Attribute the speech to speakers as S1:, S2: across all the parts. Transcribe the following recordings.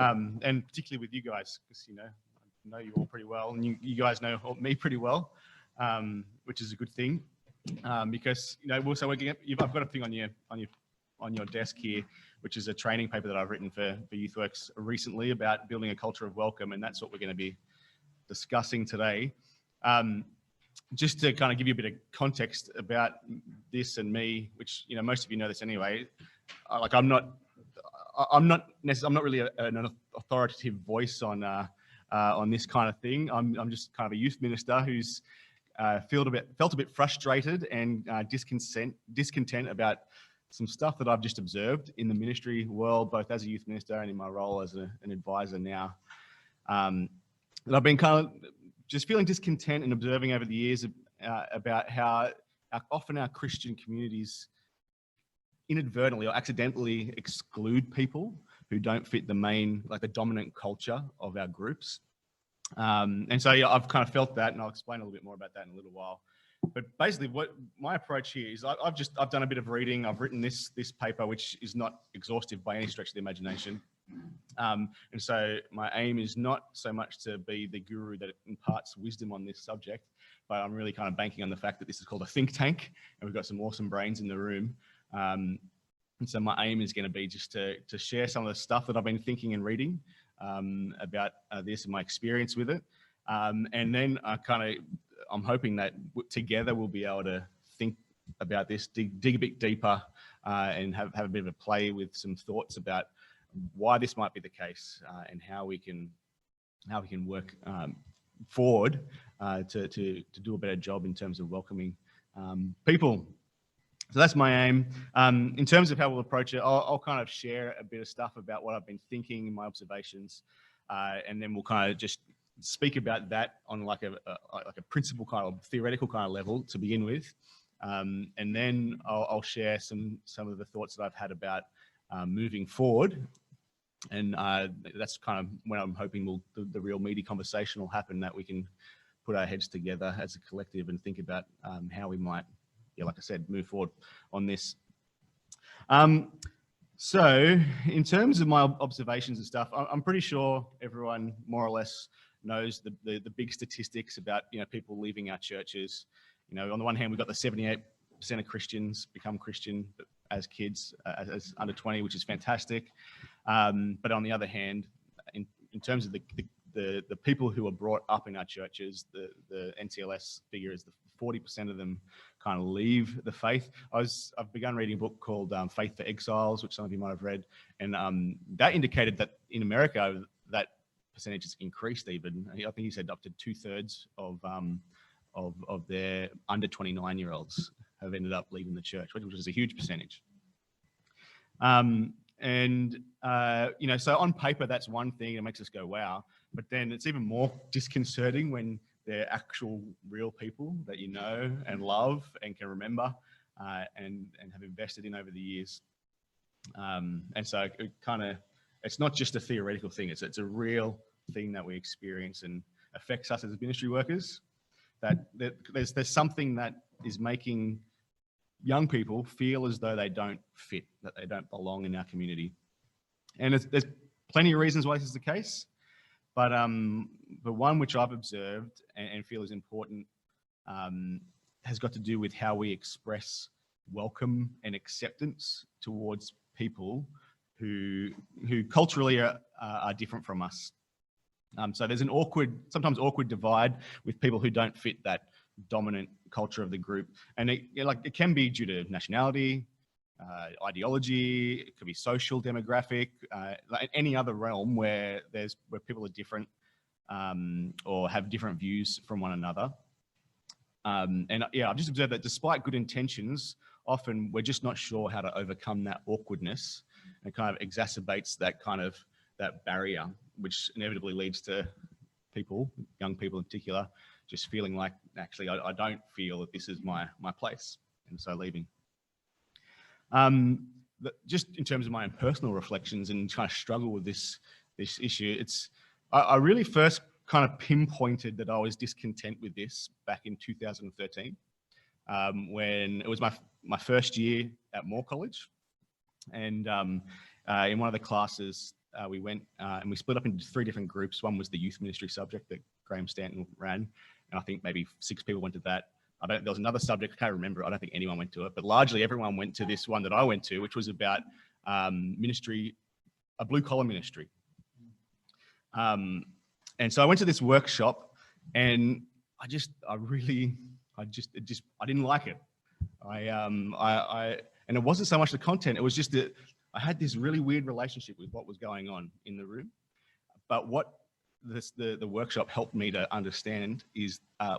S1: and particularly with you guys, because I know you all pretty well, and you guys know me pretty well, which is a good thing, because also I've got a thing on your desk here, which is a training paper that I've written for YouthWorks recently about building a culture of welcome, and that's what we're going to be discussing today. Just to kind of give you a bit of context about this and me, which most of you know this anyway. I'm not really an authoritative voice on this kind of thing. I'm just kind of a youth minister who's felt a bit frustrated and discontent about some stuff that I've just observed in the ministry world, both as a youth minister and in my role as an advisor now. And I've been kind of just feeling discontent and observing over the years about how often our Christian communities inadvertently or accidentally exclude people who don't fit the dominant culture of our groups. And so I've kind of felt that, and I'll explain a little bit more about that in a little while. But basically, what my approach here is, I've done a bit of reading. I've written this paper, which is not exhaustive by any stretch of the imagination. And so my aim is not so much to be the guru that imparts wisdom on this subject, but I'm really kind of banking on the fact that this is called a think tank, and we've got some awesome brains in the room. And so my aim is going to be just to share some of the stuff that I've been thinking and reading about this and my experience with it. And then I'm hoping that together we'll be able to think about this, dig a bit deeper, and have a bit of a play with some thoughts about why this might be the case, and how we can work forward to do a better job in terms of welcoming people. So that's my aim. In terms of how we'll approach it, I'll kind of share a bit of stuff about what I've been thinking in my observations, and then we'll kind of just speak about that on like a principle kind of theoretical kind of level to begin with, and then I'll share some of the thoughts that I've had about moving forward, and that's kind of when I'm hoping the real meaty conversation will happen, that we can put our heads together as a collective and think about how we might, like I said, move forward on this. So in terms of my observations and stuff, I'm pretty sure everyone more or less knows the big statistics about people leaving our churches. On the one hand, we've got the 78% of Christians become Christian as kids, as under 20, which is fantastic. But on the other hand, in terms of the people who are brought up in our churches, the NCLS figure is 40% of them kind of leave the faith. I've begun reading a book called Faith for Exiles, which some of you might have read, and that indicated that in America that percentage has increased even. I think he said up to 2/3 of their under 29-year-olds have ended up leaving the church, which is a huge percentage. So on paper, that's one thing that makes us go, wow. But then it's even more disconcerting when they're actual real people that you know and love and can remember and have invested in over the years. And so it's not just a theoretical thing. It's a real thing that we experience and affects us as ministry workers. That there's something that is making young people feel as though they don't fit, that they don't belong in our community. And there's plenty of reasons why this is the case, but one which I've observed and feel is important has got to do with how we express welcome and acceptance towards people who culturally are different from us. So there's an sometimes awkward divide with people who don't fit that dominant culture of the group, and it can be due to nationality, ideology. It could be social demographic, like any other realm where people are different or have different views from one another. I've just observed that despite good intentions, often we're just not sure how to overcome that awkwardness, and it kind of exacerbates that barrier, which inevitably leads to young people in particular, just feeling like, actually, I don't feel that this is my place, and so leaving. Just in terms of my own personal reflections and kind of struggle with this issue, I really first kind of pinpointed that I was discontent with this back in 2013, when it was my first year at Moore College, and in one of the classes, we went and we split up into 3 different groups. One was the youth ministry subject that Graham Stanton ran, and I think maybe 6 people went to that. There was another subject, I can't remember, I don't think anyone went to it, but largely everyone went to this one that I went to, which was about ministry, a blue-collar ministry. And so I went to this workshop, and I didn't like it. And it wasn't so much the content, it was just that I had this really weird relationship with what was going on in the room. But what the workshop helped me to understand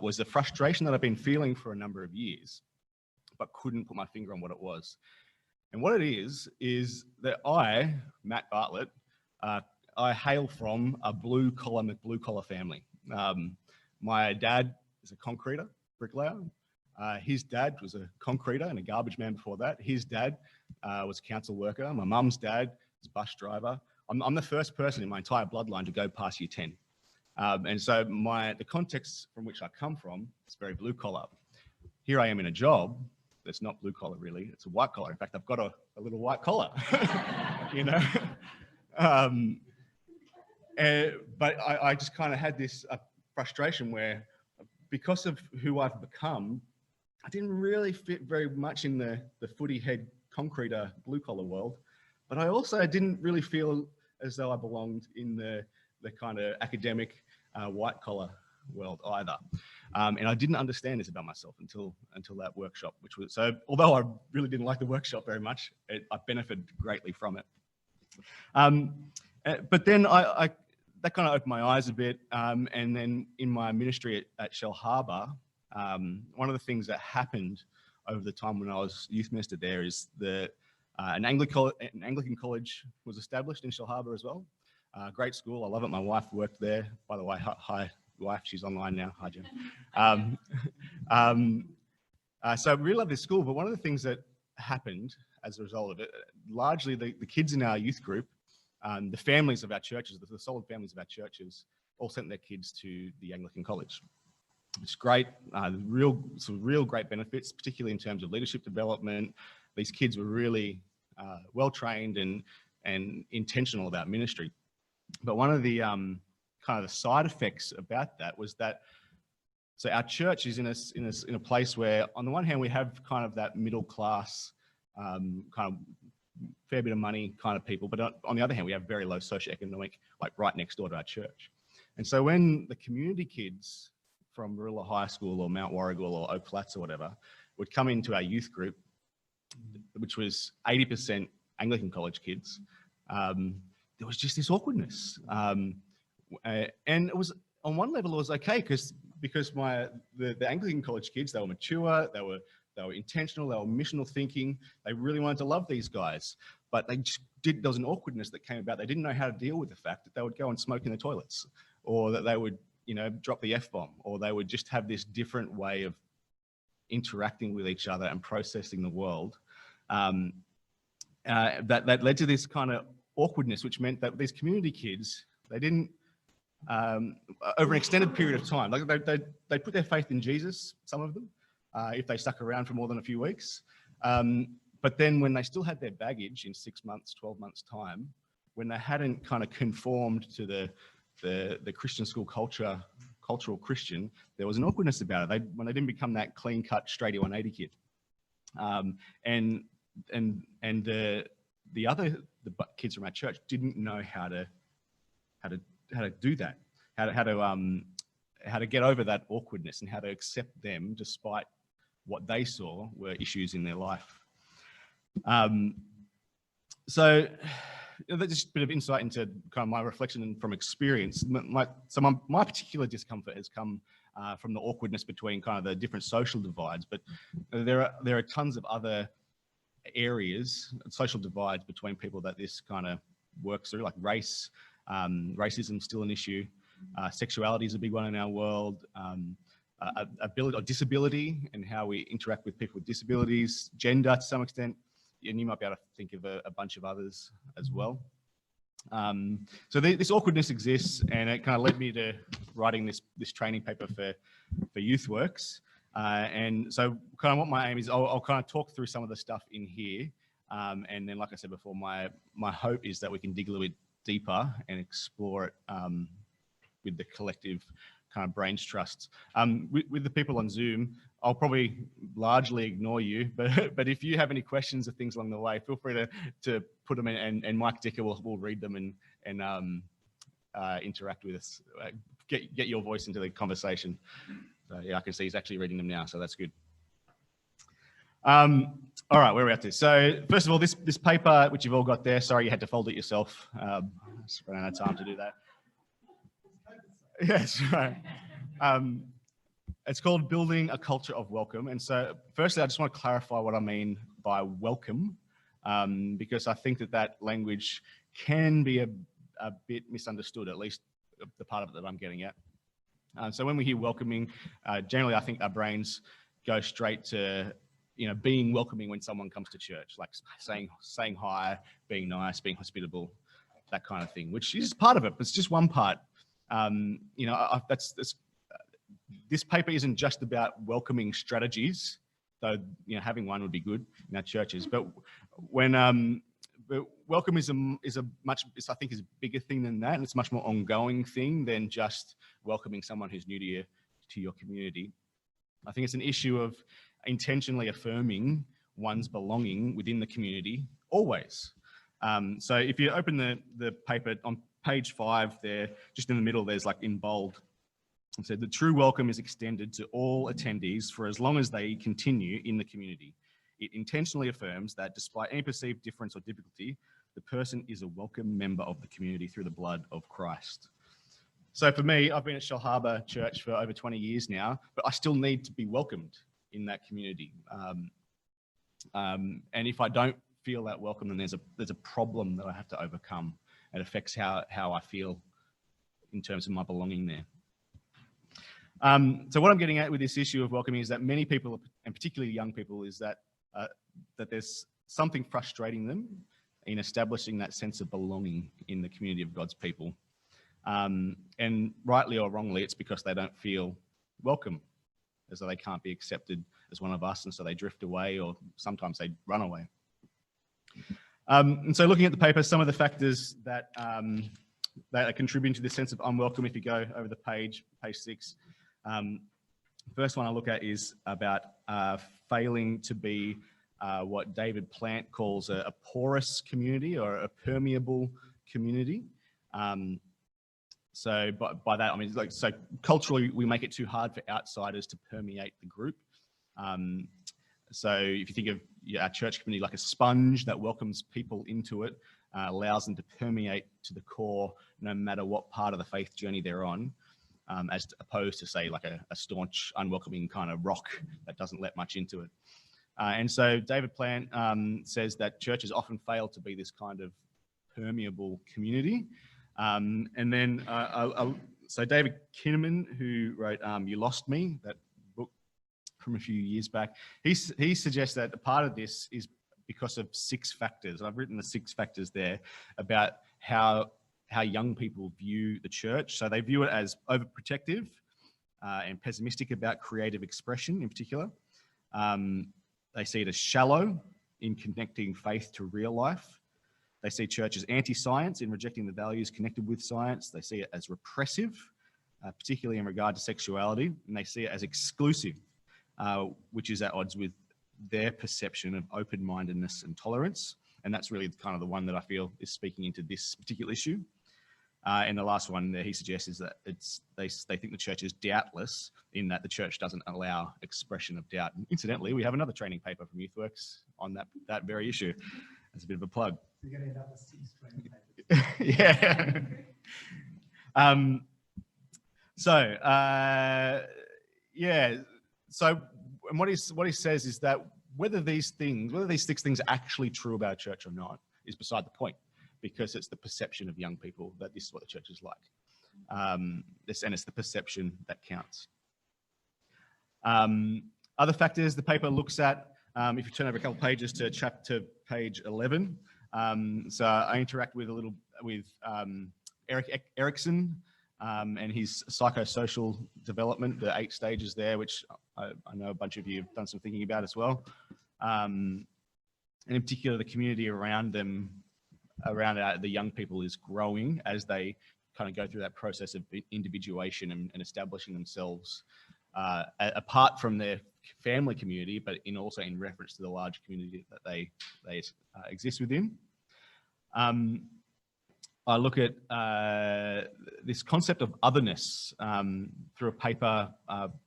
S1: was the frustration that I've been feeling for a number of years, but couldn't put my finger on what it was. And what it is that I, Matt Bartlett, I hail from a blue-collar family. My dad is a concreter, bricklayer. His dad was a concreter and a garbage man before that. His dad was a council worker. My mum's dad was a bus driver. I'm the first person in my entire bloodline to go past year 10. And so the context from which I come from is very blue collar. Here I am in a job that's not blue collar really, it's a white collar. In fact, I've got a little white collar, you know. But I just kind of had this frustration where, because of who I've become, I didn't really fit very much in the footy head concreter blue collar world, but I also didn't really feel as though I belonged in the kind of academic white collar world either. And I didn't understand this about myself until that workshop, which was, so although I really didn't like the workshop very much, I benefited greatly from it. But then that kind of opened my eyes a bit. And then in my ministry at Shell Harbour, one of the things that happened over the time when I was youth minister there is an Anglican college was established in Shell Harbour as well. Great school, I love it. My wife worked there. By the way, hi wife, she's online now. Hi, Jen. So I really love this school, but one of the things that happened as a result of it, largely the kids in our youth group, the families of our churches, the solid families of our churches, all sent their kids to the Anglican college. It's great, some real great benefits, particularly in terms of leadership development. These kids were really well trained and intentional about ministry. But one of the kind of the side effects about that was that, so our church is in a place where, on the one hand, we have kind of that middle class, kind of fair bit of money kind of people, but on the other hand, we have very low socioeconomic, like right next door to our church. And so when the community kids from Marilla High School or Mount Warrigal or Oak Flats or whatever would come into our youth group, which was 80% Anglican college kids, there was just this awkwardness. And it was, on one level, it was okay because the Anglican college kids, they were mature, they were intentional, they were missional thinking, they really wanted to love these guys, but there was an awkwardness that came about. They didn't know how to deal with the fact that they would go and smoke in the toilets, or that they would, drop the F-bomb, or they would just have this different way of interacting with each other and processing the world. That led to this kind of awkwardness, which meant that these community kids, they didn't, over an extended period of time, like they put their faith in Jesus, some of them, if they stuck around for more than a few weeks. But then when they still had their baggage in 6 months, 12 months time, when they hadn't kind of conformed to the Christian school cultural Christian, there was an awkwardness about it. When they didn't become that clean-cut, straight 180 kid. The kids from our church didn't know how to do that, how to get over that awkwardness and how to accept them despite what they saw were issues in their life. So that's just a bit of insight into kind of my reflection from experience. My particular discomfort has come from the awkwardness between kind of the different social divides, but there are tons of other areas, social divides between people that this kind of works through, like race. Racism is still an issue. Sexuality is a big one in our world. Ability or disability and how we interact with people with disabilities, gender to some extent, and you might be able to think of a bunch of others as well. So this awkwardness exists, and it kind of led me to writing this training paper for YouthWorks. And so kind of what my aim is, I'll kind of talk through some of the stuff in here. And then, like I said before, my hope is that we can dig a little bit deeper and explore it with the collective kind of brains trusts. With the people on Zoom, I'll probably largely ignore you, but if you have any questions or things along the way, feel free to put them in, and Mike Dicker will read them and interact with us, get your voice into the conversation. So yeah, I can see he's actually reading them now, so that's good. All right, where are we at to? So first of all, this paper, which you've all got there, sorry you had to fold it yourself. Just ran out of time to do that. Yes, right. It's called Building a Culture of Welcome. And so firstly, I just want to clarify what I mean by welcome, because I think that language can be a bit misunderstood, at least the part of it that I'm getting at. So when we hear welcoming, generally I think our brains go straight to, being welcoming when someone comes to church, like saying hi, being nice, being hospitable, that kind of thing, which is part of it, but it's just one part. This paper isn't just about welcoming strategies, though having one would be good in our churches. But welcome is I think is a bigger thing than that, and it's a much more ongoing thing than just welcoming someone who's new to your community. I think it's an issue of intentionally affirming one's belonging within the community always. So if you open the paper on page 5 there, just in the middle, there's like in bold, it said the true welcome is extended to all attendees for as long as they continue in the community. It intentionally affirms that despite any perceived difference or difficulty, the person is a welcome member of the community through the blood of Christ. So for me, I've been at Shell Harbour Church for over 20 years now, but I still need to be welcomed in that community. And if I don't feel that welcome, then there's a problem that I have to overcome. It affects how I feel in terms of my belonging there. So what I'm getting at with this issue of welcoming is that many people, and particularly young people, is that there's something frustrating them in establishing that sense of belonging in the community of God's people. And rightly or wrongly, it's because they don't feel welcome, as though they can't be accepted as one of us, and so they drift away, or sometimes they run away. And so looking at the paper, some of the factors that are contributing to this sense of unwelcome, if you go over the page 6, first one I look at is about failing to be what David Plant calls a porous community, or a permeable community. So by that, I mean, so culturally, we make it too hard for outsiders to permeate the group. So if you think of our church community like a sponge that welcomes people into it, allows them to permeate to the core, no matter what part of the faith journey they're on, as opposed to, say, like a staunch, unwelcoming kind of rock that doesn't let much into it. And so David Plant says that churches often fail to be this kind of permeable community. And then, so David Kinnaman, who wrote You Lost Me, that book from a few years back, he suggests that a part of this is because of 6 factors. I've written the 6 factors there about how young people view the church. So they view it as overprotective and pessimistic about creative expression in particular. They see it as shallow in connecting faith to real life. They see church as anti-science in rejecting the values connected with science. They see it as repressive, particularly in regard to sexuality. And they see it as exclusive, which is at odds with their perception of open-mindedness and tolerance. And that's really kind of the one that I feel is speaking into this particular issue. And the last one that he suggests is that they think the church is doubtless, in that the church doesn't allow expression of doubt. And incidentally, we have another training paper from YouthWorks on that very issue. That's a bit of a plug.
S2: You're going to end up with 6 training papers.
S1: Yeah. So and what he says is that whether these 6 things are actually true about church or not is beside the point, because it's the perception of young people that this is what the church is like. And it's the perception that counts. Other factors the paper looks at, if you turn over a couple pages to page 11. So I interact with Erik Erikson and his psychosocial development, the 8 stages there, which I know a bunch of you have done some thinking about as well. And in particular, the community around them around the young people is growing as they kind of go through that process of individuation and establishing themselves apart from their family community, but also in reference to the larger community that they exist within. I look at this concept of otherness through a paper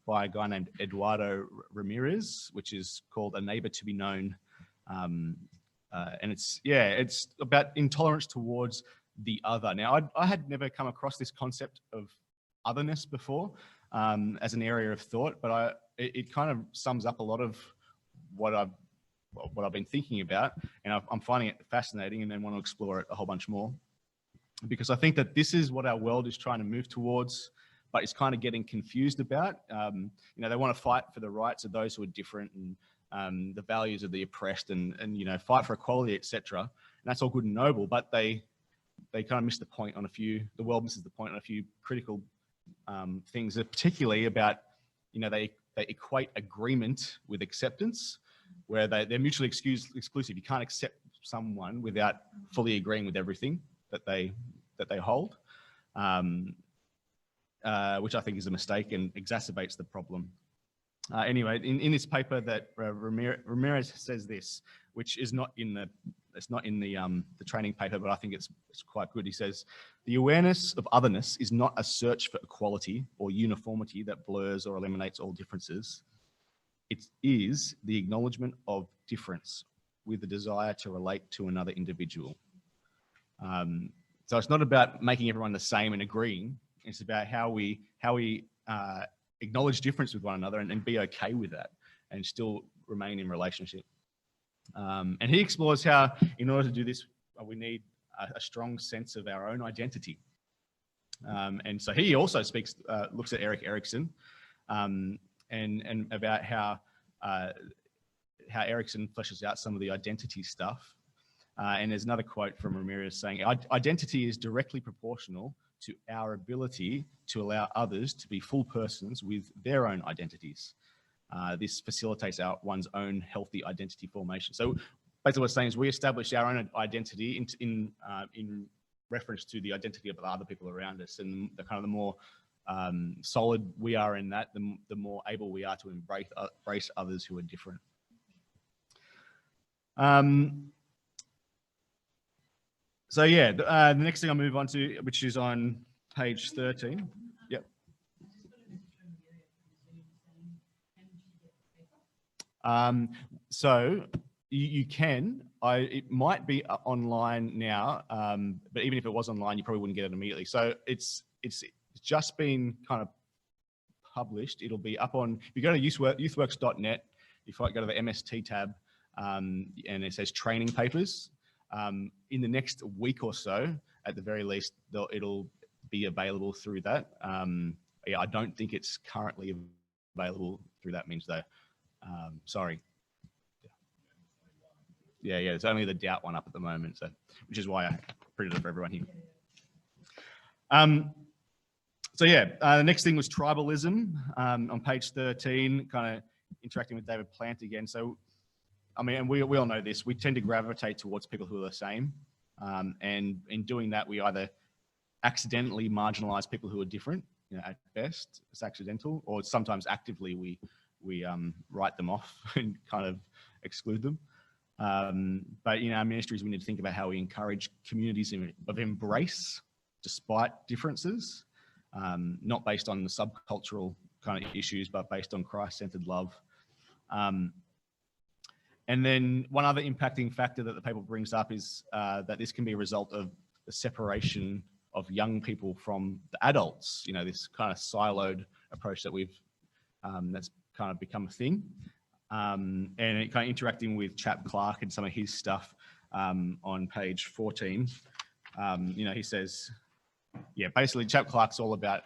S1: by a guy named Eduardo Ramirez, which is called A Neighbor to be Known. And it's about intolerance towards the other. Now, I had never come across this concept of otherness before as an area of thought, but it kind of sums up a lot of what I've been thinking about, and I'm finding it fascinating, and then want to explore it a whole bunch more. Because I think that this is what our world is trying to move towards, but it's kind of getting confused about. They want to fight for the rights of those who are different and the values of the oppressed and fight for equality, etc. And that's all good and noble, but they kind of miss the point on the world misses the point on a few critical things, particularly about, they equate agreement with acceptance, where they're mutually exclusive. You can't accept someone without fully agreeing with everything that they hold, which I think is a mistake and exacerbates the problem. Anyway, in this paper that Ramirez says this, which is not in the training paper, but I think it's quite good. He says, the awareness of otherness is not a search for equality or uniformity that blurs or eliminates all differences. It is the acknowledgement of difference with the desire to relate to another individual. So it's not about making everyone the same and agreeing. It's about how we acknowledge difference with one another and be okay with that and still remain in relationship. And he explores how, in order to do this, we need a strong sense of our own identity. And so he also looks at Erik Erikson and about how Erikson fleshes out some of the identity stuff. And there's another quote from Ramirez saying, identity is directly proportional to our ability to allow others to be full persons with their own identities. This facilitates one's own healthy identity formation. So basically what it's saying is we establish our own identity in reference to the identity of the other people around us, and the more solid we are in that, the more able we are to embrace others who are different. So yeah, the next thing I'll move on to, which is on page 13. Yep. So you can. It might be online now, but even if it was online, you probably wouldn't get it immediately. So it's just been kind of published. It'll be up on. If you go to youthworks.net, if I go to the MST tab, and it says training papers. In the next week or so, at the very least, it'll be available through that. Yeah, I don't think it's currently available through that means though. Sorry. Yeah, it's only the Doubt one up at the moment, so which is why I printed it for everyone here. So yeah, the next thing was tribalism on page 13, kind of interacting with David Plant again. So, I mean, and we all know this, we tend to gravitate towards people who are the same. And in doing that, we either accidentally marginalize people who are different, at best, it's accidental, or sometimes actively we write them off and kind of exclude them. But in our ministries, we need to think about how we encourage communities of embrace despite differences, not based on the subcultural kind of issues, but based on Christ-centered love. And then one other impacting factor that the paper brings up is that this can be a result of the separation of young people from the adults, this kind of siloed approach that that's kind of become a thing. And it kind of interacting with Chap Clark and some of his stuff on page 14. He says, yeah, basically Chap Clark's all about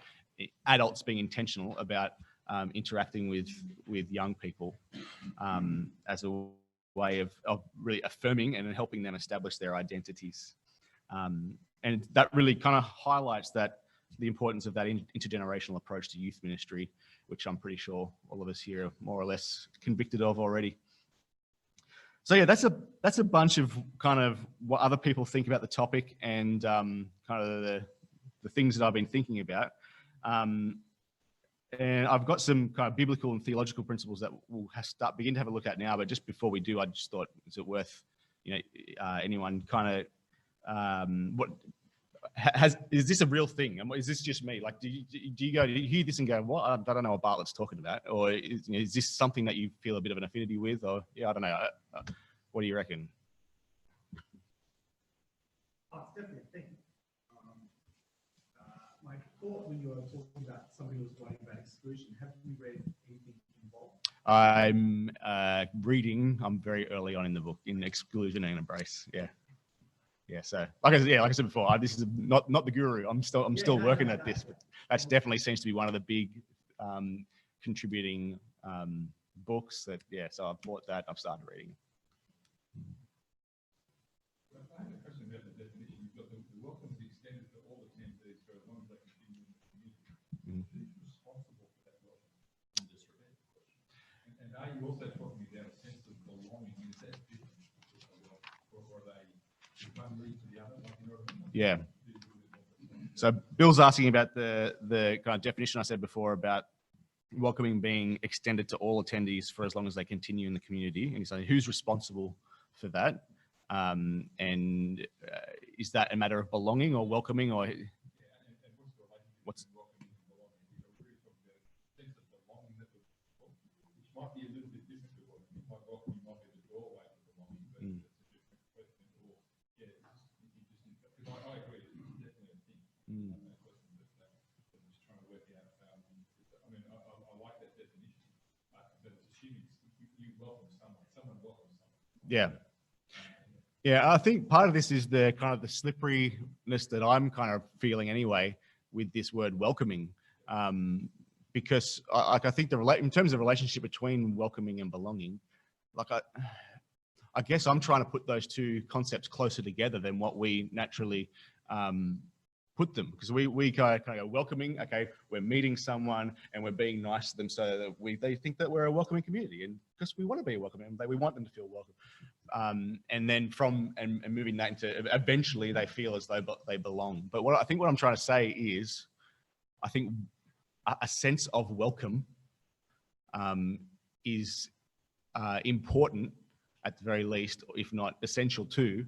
S1: adults being intentional about interacting with young people as a way of really affirming and helping them establish their identities. And that really kind of highlights the importance of that intergenerational approach to youth ministry, which I'm pretty sure all of us here are more or less convicted of already. So yeah, that's a bunch of kind of what other people think about the topic and kind of the things that I've been thinking about. And I've got some kind of biblical and theological principles that we'll begin to have a look at now. But just before we do, I just thought, is it worth, anyone kind of is this a real thing? Is this just me? Like, do you hear this and go, what? I don't know what Bartlett's talking about, or is this something that you feel a bit of an affinity with, or I don't know. What do you reckon?
S2: Oh, it's definitely a thing. My thought when you were talking about somebody who was writing about exclusion, have you read anything involved?
S1: I'm reading. I'm very early on in the book, in Exclusion and Embrace. Yeah. So, like I said before, this is not the guru. I'm still working at this, but that's definitely seems to be one of the big contributing books. So I've bought that. I've started reading.
S3: I have a question about the definition. You've got the welcome to extended to all attendees for as long as they continue in the community. Who's responsible for that welcome? Just repeat the question. And are you also talking about a sense of belonging? Is that different? Or are they one lead to the other?
S1: Yeah. So Bill's asking about the kind of definition I said before about welcoming being extended to all attendees for as long as they continue in the community. And he's saying, who's responsible for that? And is that a matter of belonging or welcoming, or what's
S3: welcoming and belonging? We're talking about a sense of belonging which might be a little bit different to what you might welcome. You might be the doorway to belonging, but it's a different question. Or because I agree, it's definitely a thing. I'm just trying to work out. I mean, I like that definition, but it's assuming you welcome someone welcomes someone.
S1: Yeah. Yeah, I think part of this is the kind of the slipperiness that I'm kind of feeling anyway with this word welcoming, because I think in terms of the relationship between welcoming and belonging, like I guess I'm trying to put those two concepts closer together than what we naturally put them, because we kind of go welcoming. Okay, we're meeting someone and we're being nice to them so that they think that we're a welcoming community, and because we want to be welcoming, we want them to feel welcome. And then and moving that into eventually they feel as though they belong. But what I'm trying to say is, I think a sense of welcome is important at the very least, if not essential to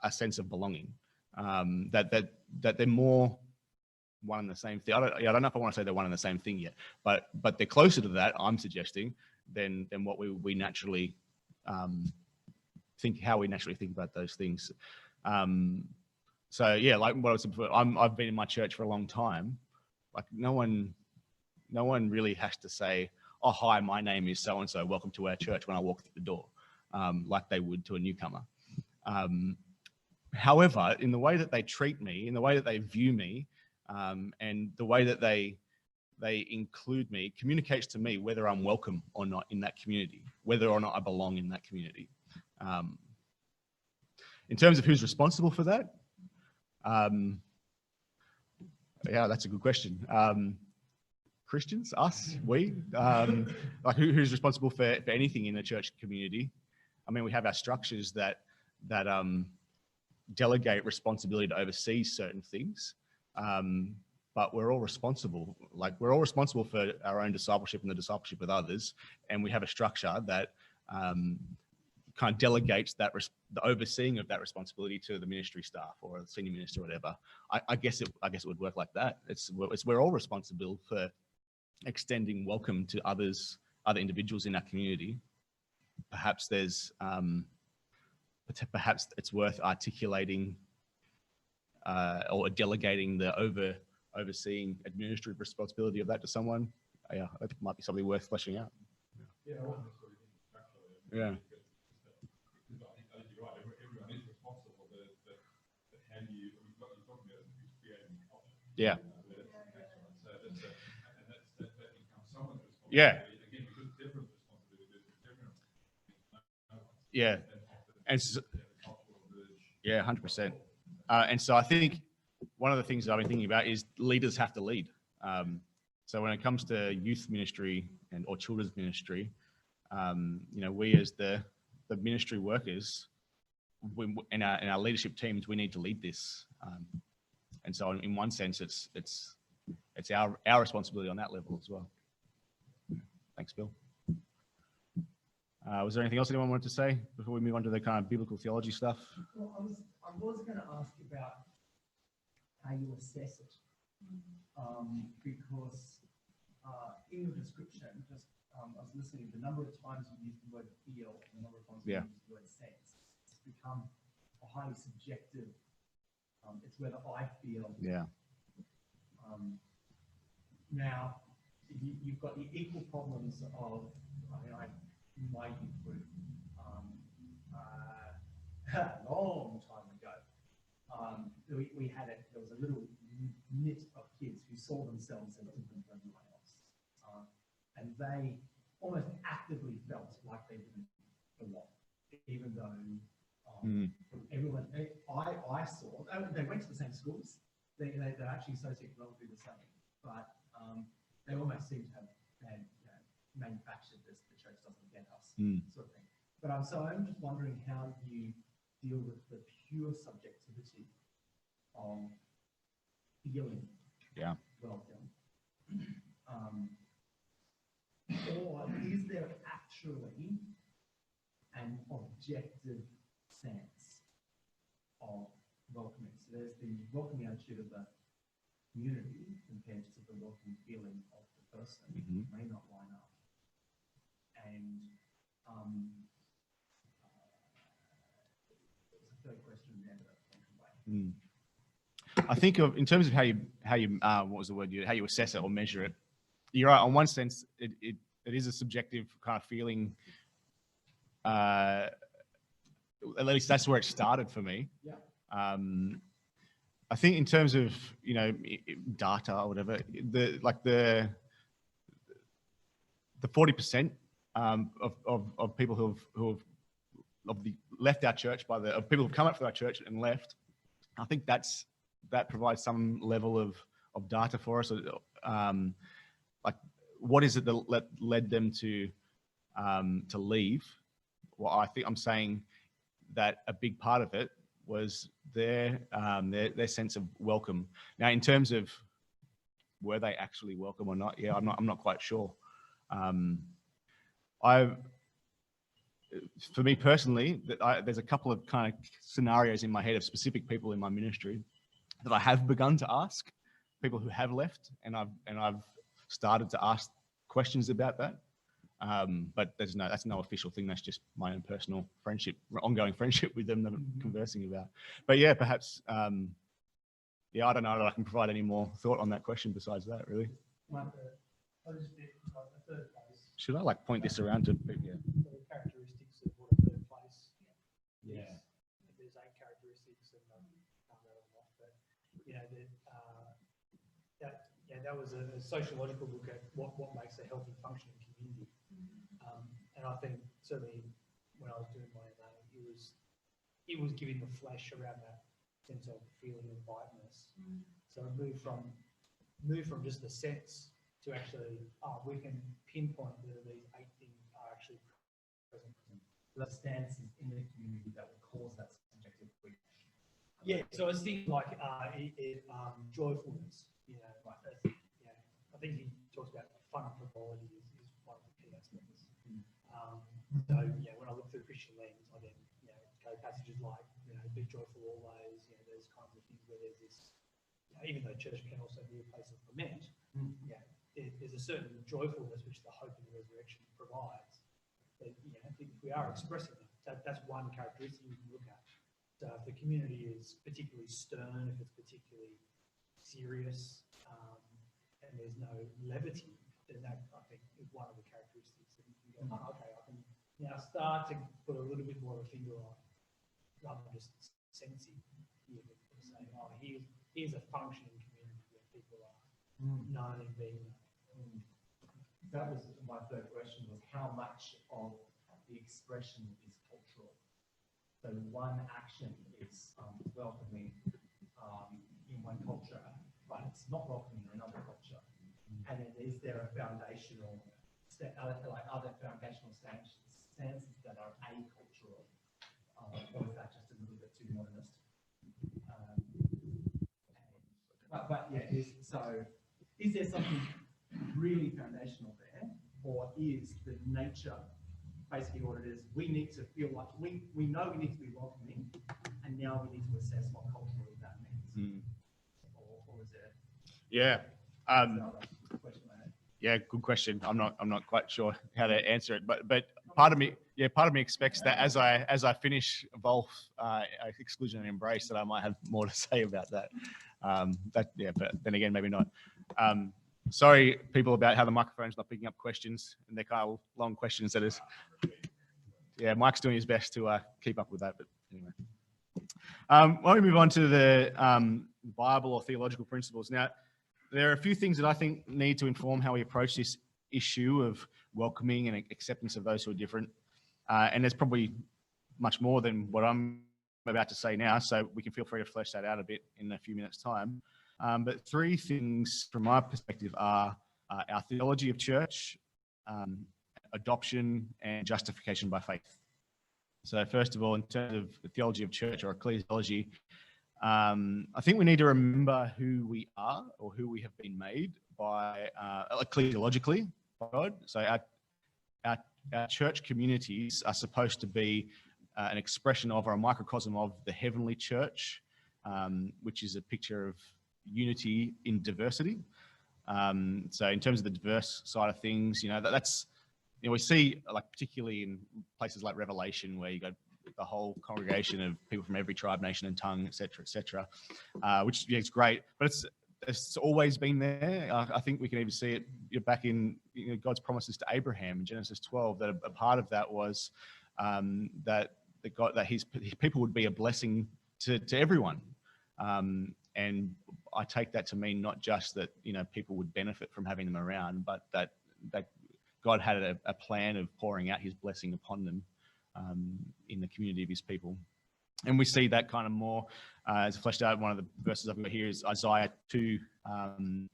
S1: a sense of belonging. That they're more one and the same thing. I don't know if I want to say they're one and the same thing yet, but they're closer to that, I'm suggesting, than what we naturally how we naturally think about those things. So yeah, like what I said before, I've been in my church for a long time. Like no one really has to say, oh, hi, my name is so and so, welcome to our church, when I walk through the door, like they would to a newcomer. However, in the way that they treat me, in the way that they view me, and the way that they include me, communicates to me whether I'm welcome or not in that community, whether or not I belong in that community. In terms of who's responsible for that, yeah, that's a good question. Christians, us, we, like who's responsible for anything in the church community? I mean, we have our structures that delegate responsibility to oversee certain things, but we're all responsible. Like we're all responsible for our own discipleship and the discipleship of others, and we have a structure that kind of delegates that the overseeing of that responsibility to the ministry staff or the senior minister or whatever. I guess it would work like that. We're all responsible for extending welcome to other individuals in our community. Perhaps perhaps it's worth articulating or delegating the overseeing administrative responsibility of that to someone. Yeah, I think it might be something worth fleshing out.
S3: Yeah, I wasn't necessarily thinking structurally.
S1: Yeah.
S3: Because I think you're right. Everyone is responsible, but how do you're talking about creating culture.
S1: Yeah.
S3: So that becomes someone's responsibility.
S1: Yeah.
S3: Again, because it's everyone's responsibility, it's everyone's.
S1: Yeah. And so, yeah, 100%. And so I think one of the things that I've been thinking about is leaders have to lead. So when it comes to youth ministry or children's ministry, we as the the ministry workers in our leadership teams, we need to lead this. And so in one sense, it's our responsibility on that level as well. Thanks, Bill. Was there anything else anyone wanted to say before we move on to the kind of biblical theology stuff?
S4: Well, I was going to ask about how you assess it, because in your description, I was listening, the number of times you used the word feel and the number of times you used the word sense, it's become a highly subjective. It's whether I feel.
S1: Yeah.
S4: Now, you've got the equal problems of, my youth group, a long time ago, there was a little knit of kids who saw themselves as different from everyone else. And they almost actively felt like they didn't belong, even though everyone, I saw, they went to the same schools, they're actually socioeconomically the same, but they almost seem to have manufactured this, the church doesn't get us sort of thing. But so I'm just wondering how you deal with the pure subjectivity of feeling welcome. Or is there actually an objective sense of welcoming? So there's the welcoming attitude of the community compared to the welcoming feeling of the person who may not line up. And there's a third question there that I think
S1: I think in terms of how you what was the word how you assess it or measure it. You're right. On one sense, it is a subjective kind of feeling. At least that's where it started for me.
S4: Yeah.
S1: I think in terms of data or whatever, the 40% of people who have left our church of people who've come up to our church and left. I think that provides some level of data for us. Like, what is it that led them to leave? Well, I think I'm saying that a big part of it was their sense of welcome. Now, in terms of were they actually welcome or not, I'm not quite sure. For me personally, there's a couple of kind of scenarios in my head of specific people in my ministry that I have begun to ask, people who have left, and I've started to ask questions about that. But that's no official thing. That's just my own personal friendship, ongoing friendship with them that I'm conversing about. But yeah, perhaps, I don't know that I can provide any more thought on that question besides that, really. Should I point this around to people? Yeah.
S5: The characteristics of what a third place
S1: Yeah.
S5: if there's 8 characteristics and can't rattle them off, but that was a sociological look at what makes a healthy functioning community. And I think certainly when I was doing my MA, it was giving the flesh around that sense of feeling of rightness. So it moved from just the sense to actually, we can pinpoint whether these 8 things are actually present.
S4: the stances in the community that would cause that subjective reaction.
S5: Yeah, so I was thinking like joyfulness, I think he talks about fun and frivolity is one of the key aspects. So when I look through Christian lens, I then go passages like be joyful always. There's kinds of things where there's this, even though church can also be a place of lament, there's a certain joyfulness which the hope of the resurrection provides. But, if we are expressing that's one characteristic you can look at. So if the community is particularly stern, if it's particularly serious, and there's no levity, then that, I think, is one of the characteristics that you can go, okay, I can now start to put a little bit more of a finger on, rather than just sensing here, but saying, here's a functioning community where people are known and being known.
S4: That was my third question, was how much of the expression is cultural? So one action is welcoming in one culture, but it's not welcoming in another culture. And then is there a foundational, other foundational stances that are acultural or is that just a little bit too modernist? But yeah, is there something really foundational there, or is the nature basically what it is? We need to feel like we know we need to be welcoming, and now we need to assess what culturally that means. Or is there?
S1: Yeah.
S4: Another question I had?
S1: Yeah, good question. I'm not quite sure how to answer it, but part of me expects that as I finish Volf, Exclusion and Embrace, that I might have more to say about that. But then again, maybe not. Sorry, people, about how the microphone's not picking up questions, and they're kind of long questions. That is, yeah, Mike's doing his best to keep up with that. But anyway, why don't we move on to the Bible or theological principles now? There are a few things that I think need to inform how we approach this issue of welcoming and acceptance of those who are different. And there's probably much more than what I'm about to say now, so we can feel free to flesh that out a bit in a few minutes' time. But three things from my perspective are our theology of church, adoption, and justification by faith. So first of all, in terms of the theology of church or ecclesiology, I think we need to remember who we are or who we have been made by ecclesiologically by God. So our church communities are supposed to be an expression of or a microcosm of the heavenly church, which is a picture of unity in diversity. So in terms of the diverse side of things, that's we see, like, particularly in places like Revelation, where you got the whole congregation of people from every tribe, nation, and tongue, etc., which is great, but it's always been there. I think we can even see it back in God's promises to Abraham in Genesis 12. That a part of that was that his people would be a blessing to everyone, and I take that to mean not just that people would benefit from having them around, but that God had a plan of pouring out His blessing upon them. In the community of His people. And we see that kind of more as fleshed out. One of the verses I've got here is Isaiah 2,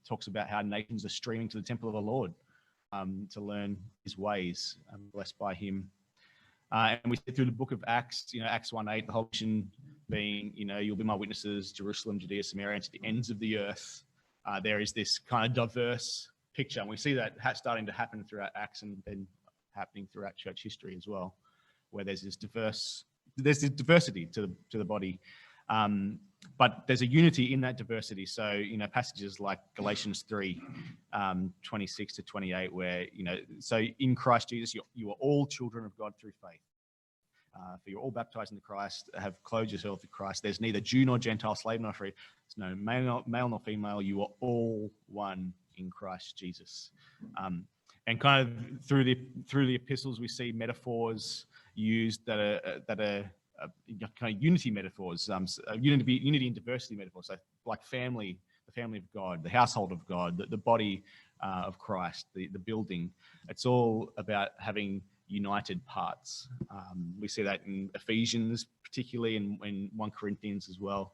S1: talks about how nations are streaming to the temple of the Lord to learn His ways, blessed by Him. And we see through the book of Acts, Acts 1:8, the whole mission being, you'll be my witnesses, Jerusalem, Judea, Samaria, and to the ends of the earth. There is this kind of diverse picture, and we see that starting to happen throughout Acts and then happening throughout church history as well, where there's this diversity to the body, but there's a unity in that diversity. So passages like Galatians 3, 26 to 28, where so in Christ Jesus you are all children of God through faith. For you're all baptized into Christ, have clothed yourself with Christ. There's neither Jew nor Gentile, slave nor free. There's no male nor female. You are all one in Christ Jesus. And kind of through the epistles, we see metaphors used that are kind of unity metaphors, unity and diversity metaphors. So like family, the family of God, the household of God, the body of Christ, the building. It's all about having united parts. We see that in Ephesians, particularly in 1 Corinthians as well,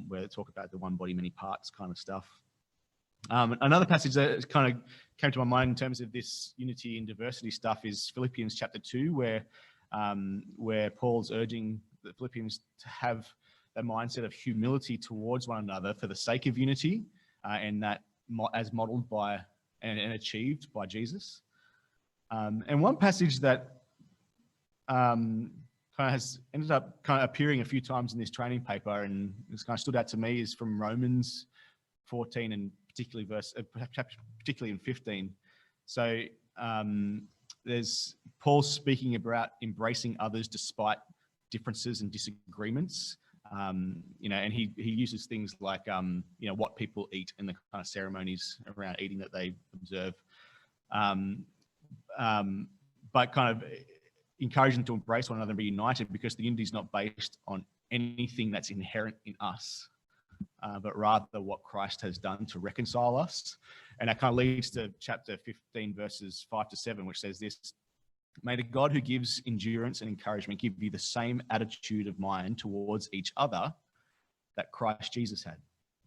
S1: where they talk about the one body, many parts kind of stuff. Another passage that kind of came to my mind in terms of this unity and diversity stuff is Philippians chapter 2, where Paul's urging the Philippians to have a mindset of humility towards one another for the sake of unity, and that as modeled by and achieved by Jesus. And one passage that kind of has ended up kind of appearing a few times in this training paper, and it's kind of stood out to me, is from Romans 14 and particularly in 15. So there's Paul speaking about embracing others despite differences and disagreements. And he uses things like what people eat and the kind of ceremonies around eating that they observe, but kind of encouraging them to embrace one another and be united, because the unity is not based on anything that's inherent in us, but rather what Christ has done to reconcile us. And that kind of leads to chapter 15, verses 5 to 7, which says this: "May the God who gives endurance and encouragement give you the same attitude of mind towards each other that Christ Jesus had,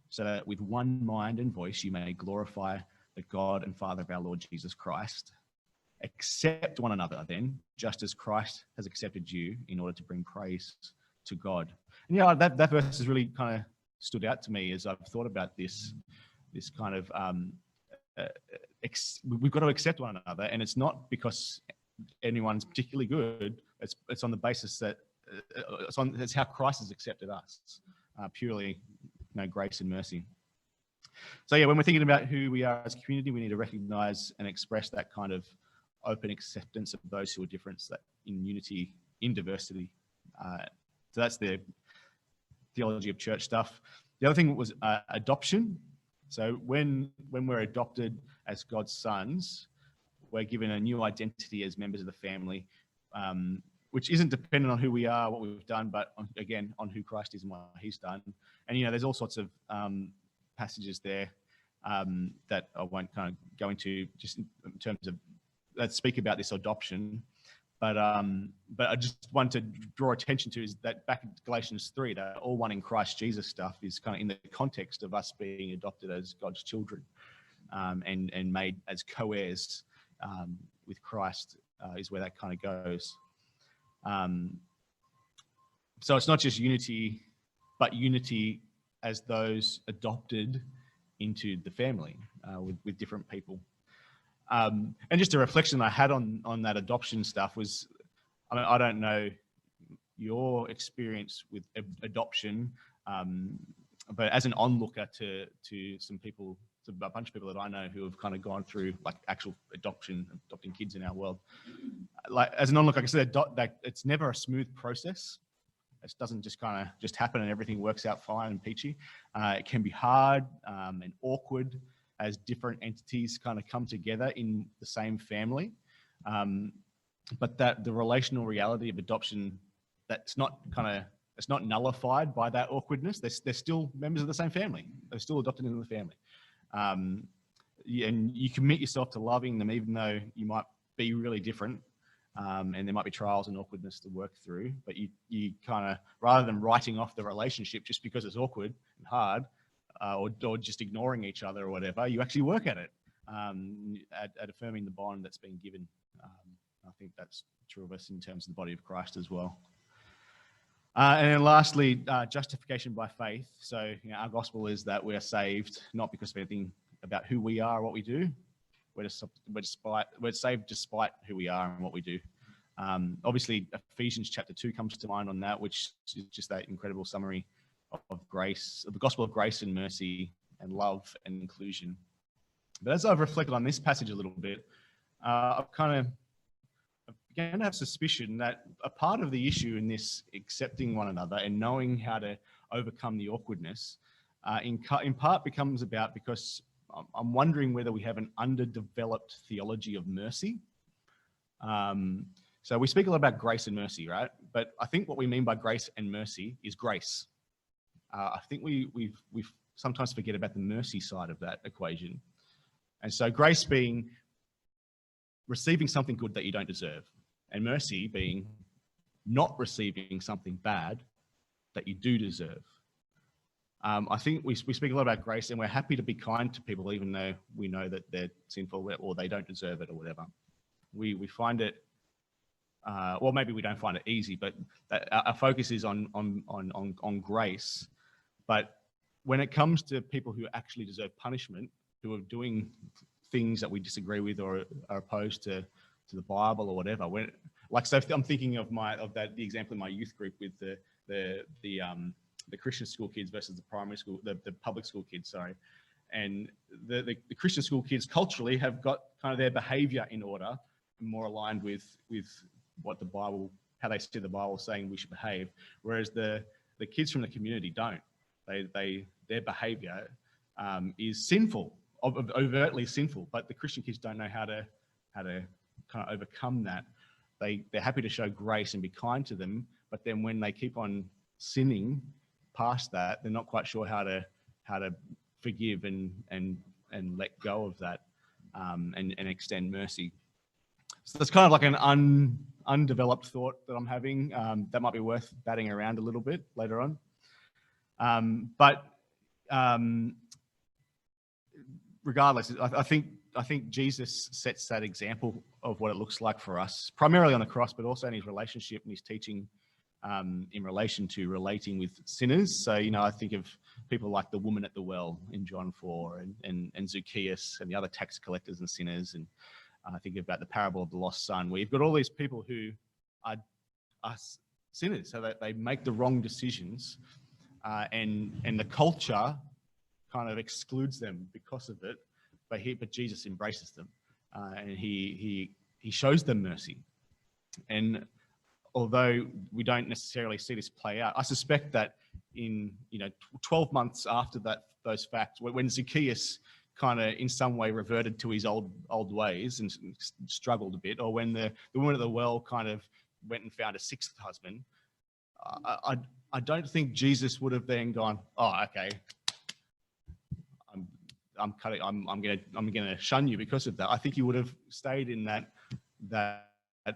S1: so that with one mind and voice you may glorify the God and Father of our Lord Jesus Christ. accept one another then, just as Christ has accepted you in order to bring praise to God. And yeah, that verse has really kind of stood out to me as I've thought about this kind of, we've got to accept one another, and it's not because anyone's particularly good. It's on the basis that it's how Christ has accepted us, purely grace and mercy. So yeah, when we're thinking about who we are as a community, we need to recognize and express that kind of open acceptance of those who are different, so that in unity, in diversity. So that's the theology of church stuff. The other thing was adoption. So when we're adopted as God's sons, we're given a new identity as members of the family, which isn't dependent on who we are, what we've done, but again, on who Christ is and what he's done. And, there's all sorts of passages there that I won't kind of go into just in terms of that speak about this adoption. But I just want to draw attention to is that back in Galatians 3, that all one in Christ Jesus stuff is kind of in the context of us being adopted as God's children, and made as co-heirs with Christ, is where that kind of goes. So it's not just unity, but unity as those adopted into the family with different people. And just a reflection I had on that adoption stuff was, I don't know your experience with adoption, but as an onlooker to some people, to a bunch of people that I know who have kind of gone through like actual adopting kids in our world. Like as an onlooker, I said, it's never a smooth process. It doesn't just kind of just happen and everything works out fine and peachy. It can be hard and awkward as different entities kind of come together in the same family. But that the relational reality of adoption, it's not nullified by that awkwardness. They're still members of the same family. They're still adopted into the family. And you commit yourself to loving them even though you might be really different. And there might be trials and awkwardness to work through, but you kind of, rather than writing off the relationship just because it's awkward and hard, or just ignoring each other or whatever, you actually work at it, at affirming the bond that's been given. I think that's true of us in terms of the body of Christ as well. And then lastly, justification by faith. So our gospel is that we're saved not because of anything about who we are or what we do. We're saved despite who we are and what we do. Obviously, Ephesians chapter 2 comes to mind on that, which is just that incredible summary of grace, of the gospel of grace and mercy and love and inclusion. But as I've reflected on this passage a little bit, I've began to have suspicion that a part of the issue in this accepting one another and knowing how to overcome the awkwardness, in part becomes about because I'm wondering whether we have an underdeveloped theology of mercy. So we speak a lot about grace and mercy, right? But I think what we mean by grace and mercy is grace. I think we sometimes forget about the mercy side of that equation. And so grace being receiving something good that you don't deserve, and mercy being not receiving something bad that you do deserve. I think we speak a lot about grace, and we're happy to be kind to people even though we know that they're sinful or they don't deserve it or whatever. We find it, well, maybe we don't find it easy, but our focus is on grace. But when it comes to people who actually deserve punishment, who are doing things that we disagree with or are opposed to the Bible or whatever, so I'm thinking of the example in my youth group with the Christian school kids versus the primary school, the public school kids, sorry. And the Christian school kids culturally have got kind of their behavior in order, more aligned with what the Bible, how they see the Bible saying we should behave, whereas the kids from the community don't. Their behavior is sinful, overtly sinful, but the Christian kids don't know how to kind of overcome that. They're happy to show grace and be kind to them, but then when they keep on sinning past that, they're not quite sure how to forgive and let go of that, and extend mercy. So that's kind of like an undeveloped thought that I'm having, that might be worth batting around a little bit later on. But regardless, I think think Jesus sets that example of what it looks like for us, primarily on the cross, but also in his relationship and his teaching in relation to relating with sinners. So, I think of people like the woman at the well in John 4 and Zacchaeus and the other tax collectors and sinners. And I think about the parable of the lost son, where you've got all these people who are sinners, so that they make the wrong decisions, and the culture kind of excludes them because of it, but Jesus embraces them, and he shows them mercy. And although we don't necessarily see this play out, I suspect that in 12 months after those facts, when Zacchaeus kind of in some way reverted to his old ways and struggled a bit, or when the woman at the well kind of went and found a sixth husband, I don't think Jesus would have then gone, oh, okay, I'm gonna shun you because of that. I think he would have stayed in that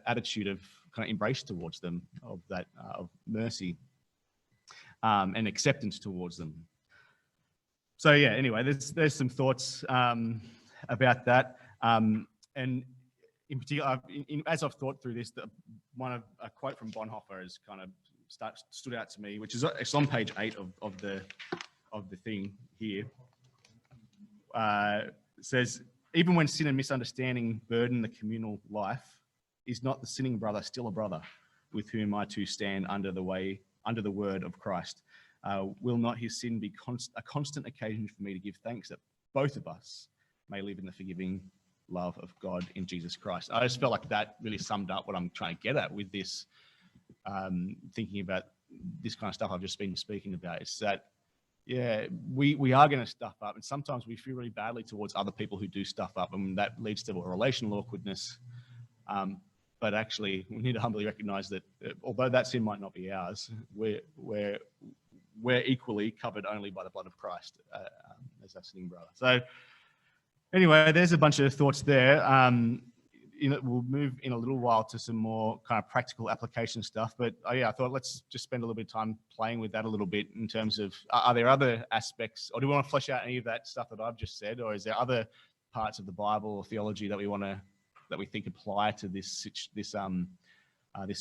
S1: attitude of kind of embrace towards them, of that of mercy and acceptance towards them. So yeah, anyway, there's some thoughts about that, and in particular, as I've thought through this, a quote from Bonhoeffer has kind of stood out to me, which is it's on page 8 of the thing here. It says, even when sin and misunderstanding burden the communal life, is not the sinning brother still a brother with whom I too stand under the word of Christ? Will not his sin be a constant occasion for me to give thanks that both of us may live in the forgiving love of God in Jesus Christ? I just felt like that really summed up what I'm trying to get at with this, thinking about this kind of stuff I've just been speaking about. It's that, yeah, we are going to stuff up, and sometimes we feel really badly towards other people who do stuff up, and that leads to a relational awkwardness. But actually, we need to humbly recognize that although that sin might not be ours, we're equally covered only by the blood of Christ as our sinning brother. So anyway, there's a bunch of thoughts there. We'll move in a little while to some more kind of practical application stuff. But I thought let's just spend a little bit of time playing with that a little bit in terms of, are there other aspects, or do we want to flesh out any of that stuff that I've just said, or is there other parts of the Bible or theology that we think apply to this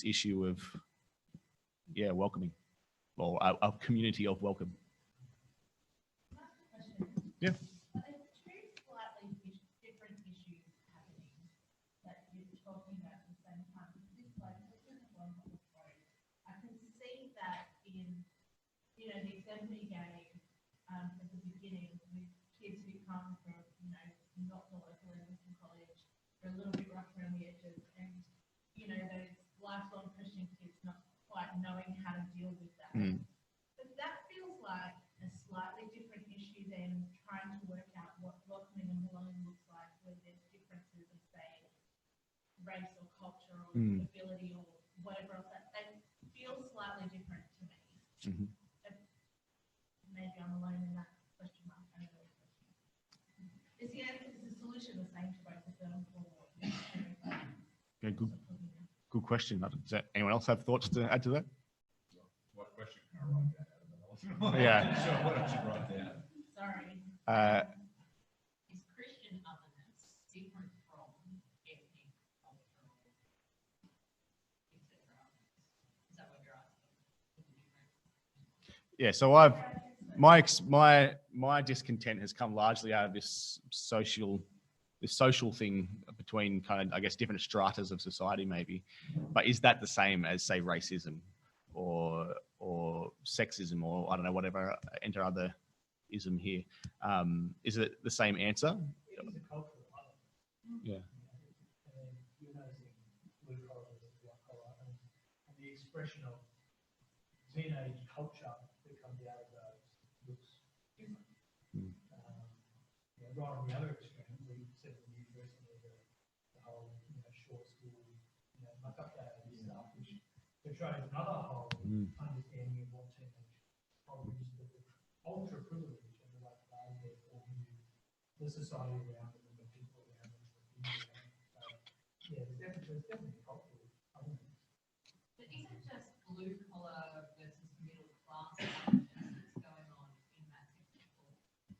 S1: issue of welcoming, or a community of welcome? Yeah.
S6: The example you gave at the beginning with kids who come from, not the local Emerson college, they're a little bit rough around the edges, and, those lifelong Christian kids not quite knowing how to deal with that. But that feels like a slightly different issue than trying to work out what welcoming and belonging looks like, where there's differences in, say, race or culture or ability or whatever else. That feels slightly different to me.
S1: Mm-hmm.
S6: Maybe I'm alone in that question mark. I don't know. Is the solution the same to both of them?
S1: Yeah, good question. Does anyone else have thoughts to add to that?
S3: What question can I write that out?
S1: Yeah.
S3: Sure, what I should write down.
S6: Sorry.
S7: Is Christian otherness different from ethnic, cultural, etc.? Is that what you're asking?
S1: Yeah. So my discontent has come largely out of this social thing between kind of, I guess, different stratas of society, maybe. But is that the same as, say, racism or sexism, or I don't know, whatever, enter other ism here? Is it the same answer?
S5: It is a cultural other.
S1: Yeah.
S5: And you're noticing blue collar versus white collar, and the expression of teenage culture that comes out of those looks different. Right on the other extreme, we said in the news recently the whole short school, muck up day stuff, which portrays another whole understanding of what teenage problems, the ultra privilege and the way they therefore view the society around them and the people around them. So yeah, there's definitely cultural elements.
S7: But isn't just blue collar versus middle class that's going on in that example,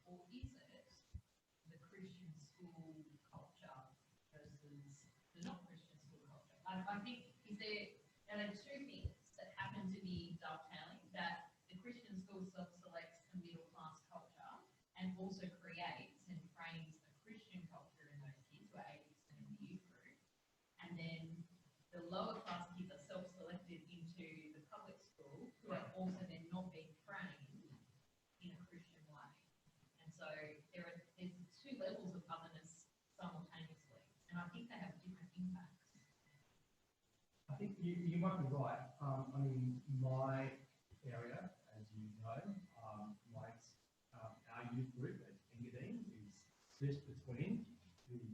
S7: or is it the Christian school I think, are there two things that happen to be dovetailing, that the Christian school self-selects a middle-class culture and also creates and frames a Christian culture in those kids, who are 80% of the youth group, and then the lower class kids are self-selected into the public school, who are also then not being framed in a Christian way. And so there's two levels of otherness simultaneously, and I think they have different impacts.
S4: I think you might be right. I mean, my area, as you know, our youth group at Engadine is split between the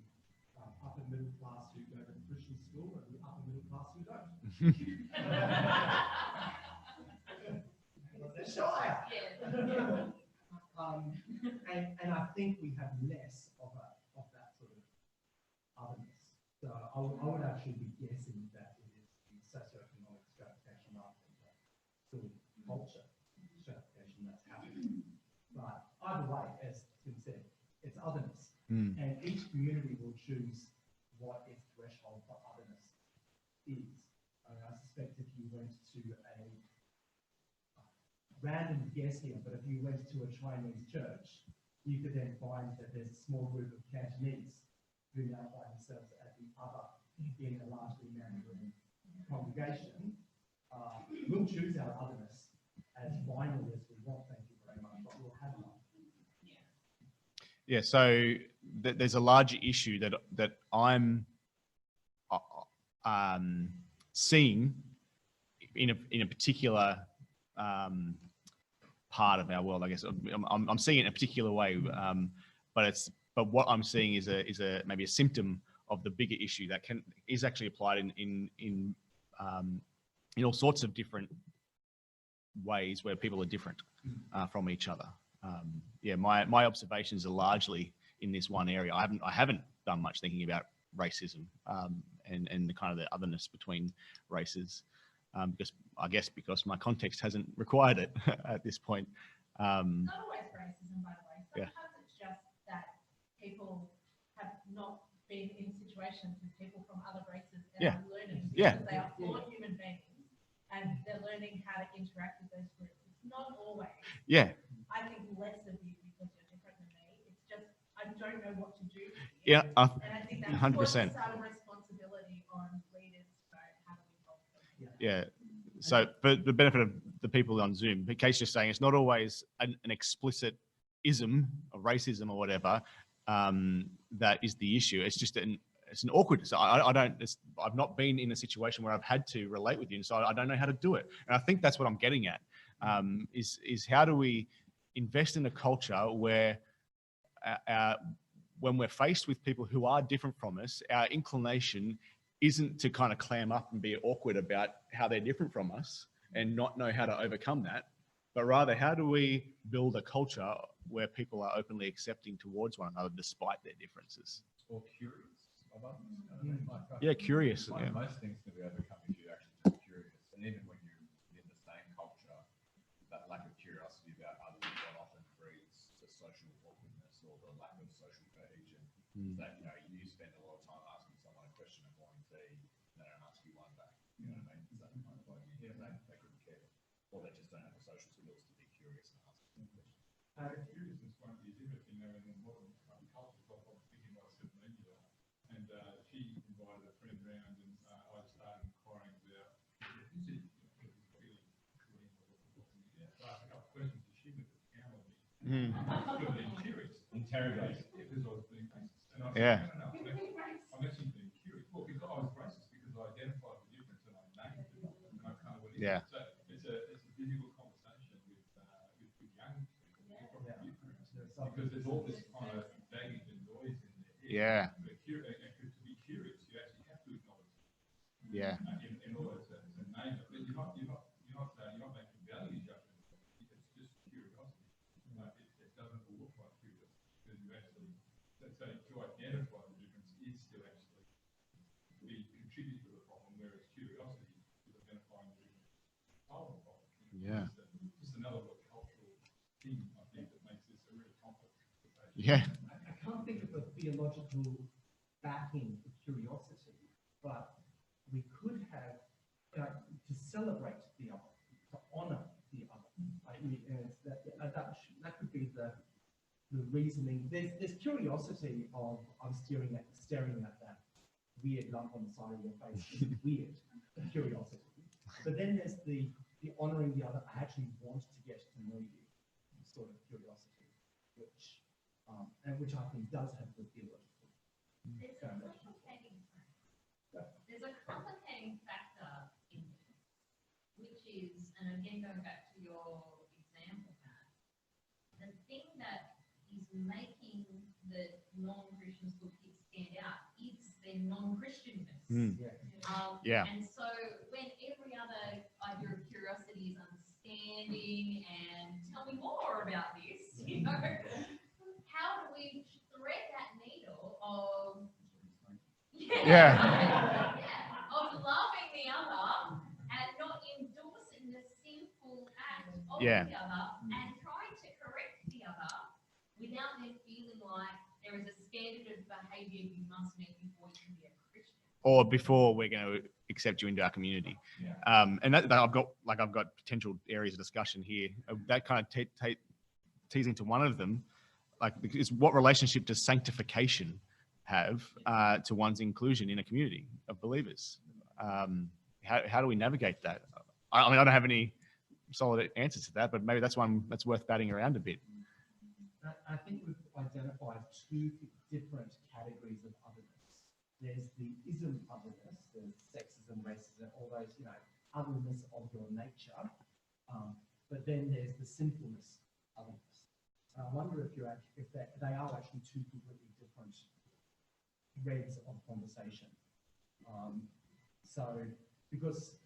S4: upper middle class who go to the Christian school and the upper middle class who don't. Sure.
S7: Yeah.
S4: And I think we have less of that sort of otherness. So I would actually be guessing that it is the socioeconomic stratification rather than the sort of culture stratification that's happening. But either way, as Tim said, it's otherness. And each community will choose what its threshold for otherness is. I mean, I suspect if you went to a random guess here, but if you went to a Chinese church, you could then find that there's a small group of Cantonese who now find themselves at the other in a largely Mandarin congregation. We'll choose our otherness as finally as we want, thank you very much, but we'll have one.
S1: Yeah, so there's a larger issue that I'm seeing in a particular part of our world. I guess I'm seeing it in a particular way, but what I'm seeing is maybe a symptom of the bigger issue that is actually applied in all sorts of different ways where people are different from each other. My observations are largely in this one area. I haven't done much thinking about racism and the kind of the otherness between races, because my context hasn't required it at this point.
S6: Not always racism, by the way. Sometimes it's just that people have not been in situations with people from other races and are learning because they are flawed human beings and they're learning how to interact with those groups. It's not always.
S1: Yeah.
S6: I think less of you because you're different than me. It's just I don't know what to do.
S1: Yeah.
S6: And I think that's
S1: 100%.
S6: some responsibility on leaders to know how to involve them.
S1: Yeah. So for the benefit of the people on Zoom, in case you're saying it's not always an explicit ism or racism or whatever that is the issue. It's just it's an awkwardness. I've not been in a situation where I've had to relate with you, and so I don't know how to do it. And I think that's what I'm getting at. Is how do we invest in a culture where when we're faced with people who are different from us, our inclination isn't to kind of clam up and be awkward about how they're different from us and not know how to overcome that, but rather how do we build a culture where people are openly accepting towards one another despite their differences?
S3: Or curious of others.
S1: Yeah, curious. Yeah.
S3: Most things can be overcome if you're actually just curious. And even when you're in the same culture, that lack of curiosity about others is what often breeds the social awkwardness or the lack of social cohesion. That, you spend a lot of time asking someone a question and wanting tea, and they don't ask you one back. You know what I mean? It's that kind of like, they couldn't care. Or they just don't have the social skills to be curious and ask them questions. Curiousness won't be as interesting now in the modern culture. I was thinking about 17 years old, and she invited a friend round, and I started inquiring about ethnicity. I asked a couple of questions, and she went to town on me. Being curious.
S8: Interrogate.
S3: Because I was being racist. And I said, no, I'm actually being curious. Well, because I was racist because I identified the difference and I named it. And I kind of went into it. So it's a difficult conversation with young people from the youth groups. Because there's all this kind of baggage and noise in there.
S1: Yeah.
S3: But to be curious, you actually have to acknowledge it.
S1: Yeah.
S3: In order to name it. But you're not making value judgments. It's just curiosity. It doesn't look like curiosity. Because you actually, so to identify the difference is to actually contribute to the problem, whereas curiosity is identifying the difference. Solve the problem.
S1: Yeah.
S3: Just another cultural thing, I think, that makes this a really complex debate.
S1: Yeah.
S4: I can't think of a theological backing for curiosity, but we could have, to celebrate the other, to honour the other. That could be the reasoning. There's curiosity of I'm staring at that weird lump on the side of your face. It's weird curiosity. But then there's the honouring the other. I actually want to get to know you, sort of curiosity, which I think does have the theological.
S7: There's a complicating factor in this, which is, and again going back to your example, Matt, the thing that is making the non-Christian school kids stand out is their non-Christianness.
S1: Yeah.
S7: And so when every other idea of curiosity is understanding and tell me more about this, you know, how do we thread that needle of of loving the other and not endorsing the sinful act of the other and trying to correct the other without them feeling like there is a standard of behaviour you must meet before you can be a Christian.
S1: Or before we're going to accept you into our community. And that I've got potential areas of discussion here. That kind of tees into one of them, is what relationship does sanctification have to one's inclusion in a community of believers? How do we navigate that? I mean, I don't have any solid answers to that, but maybe that's one that's worth batting around a bit.
S4: I think we've identified two different categories of otherness. There's the ism otherness, there's sexism, racism, all those, otherness of your nature. But then there's the sinfulness otherness. And I wonder if they are actually two completely different threads of conversation. Because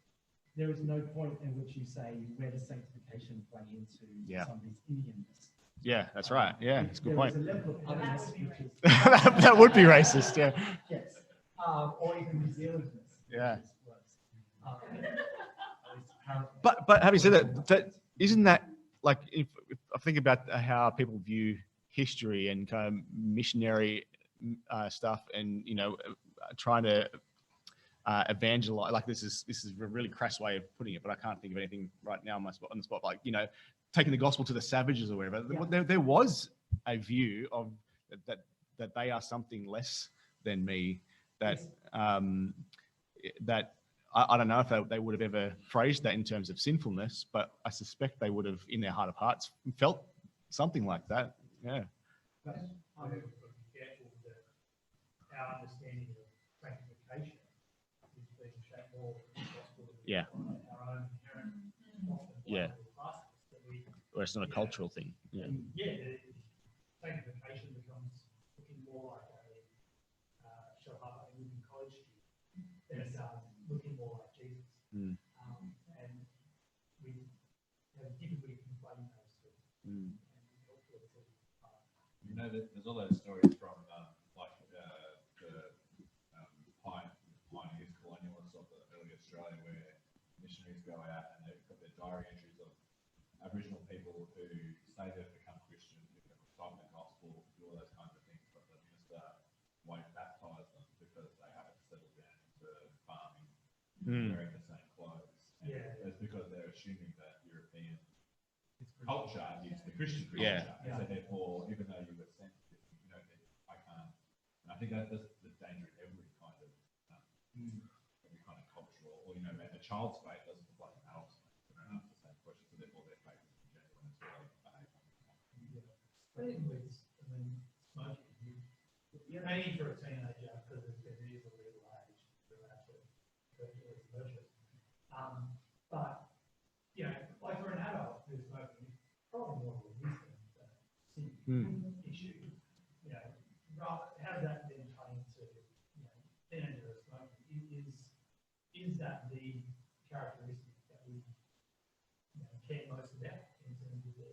S4: there is no point in which you say, where does sanctification play into somebody's Indianness?
S1: Yeah, that's right. Yeah, that's a good point.
S4: There is a level of otherness which is...
S1: that would be racist, yeah.
S4: Yes. Or even New Zealandness.
S1: Yeah.
S4: But
S1: having said that isn't that, like, if I think about how people view history and kind of missionary stuff, and trying to evangelize, like this is a really crass way of putting it, but I can't think of anything right now on the spot. Like, taking the gospel to the savages or whatever. Yeah. There was a view of that they are something less than me. That that I don't know if they would have ever phrased that in terms of sinfulness, but I suspect they would have, in their heart of hearts, felt something like that. Yeah.
S5: I think we've got to be careful that our understanding of sanctification is being shaped more by the gospel than our own inherent classes.
S1: Or it's not a cultural thing. Yeah.
S5: Sanctification becomes looking more like a Shalaba Anglican college student than looking more like Jesus. And we have difficulty conflating those two.
S3: There's all those stories from the pioneers, colonialists of the early Australia, where missionaries go out and they've got their diary entries of Aboriginal people who say they've become Christian, who have recited the gospel, do all those kinds of things, but the minister won't baptise them because they haven't settled down into farming, wearing the same clothes. And it's because they're assuming that European culture is the Christian culture. So therefore, even though you were sent, I can't. And I think that's the danger in every kind of cultural, or a child's faith doesn't look like an adult's faith. They don't ask the same questions, so therefore their faith is genuine as well.
S5: But even with, smoking, you're aiming for a teenager because it is a legal age for that to purchase. But like for an adult who's smoking, it's probably more of a wisdom than a sin issue. How does that then play into teenager smoking? Is that the characteristic that we care most about in terms of their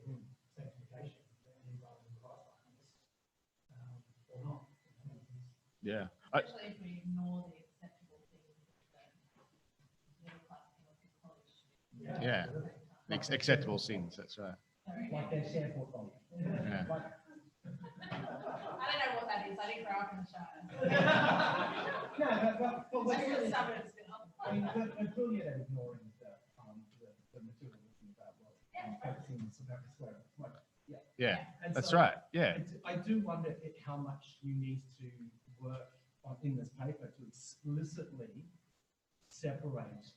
S5: sanctification and rather than Christ-likeness, or not?
S1: Yeah.
S6: Especially if we ignore the acceptable things that middle class people college.
S1: Yeah. Acceptable sins, that's right.
S4: like their share portfolio.
S1: Yeah.
S6: I don't know what that is. I didn't grow up in the Shire.
S4: No, but
S6: Western suburbs,
S4: I mean, they're clearly ignoring the material looking about well, focusing on some swear. Like,
S1: Yeah,
S4: and
S1: that's
S4: so
S1: right. Yeah.
S4: I do wonder how much you need to work on in this paper to explicitly separate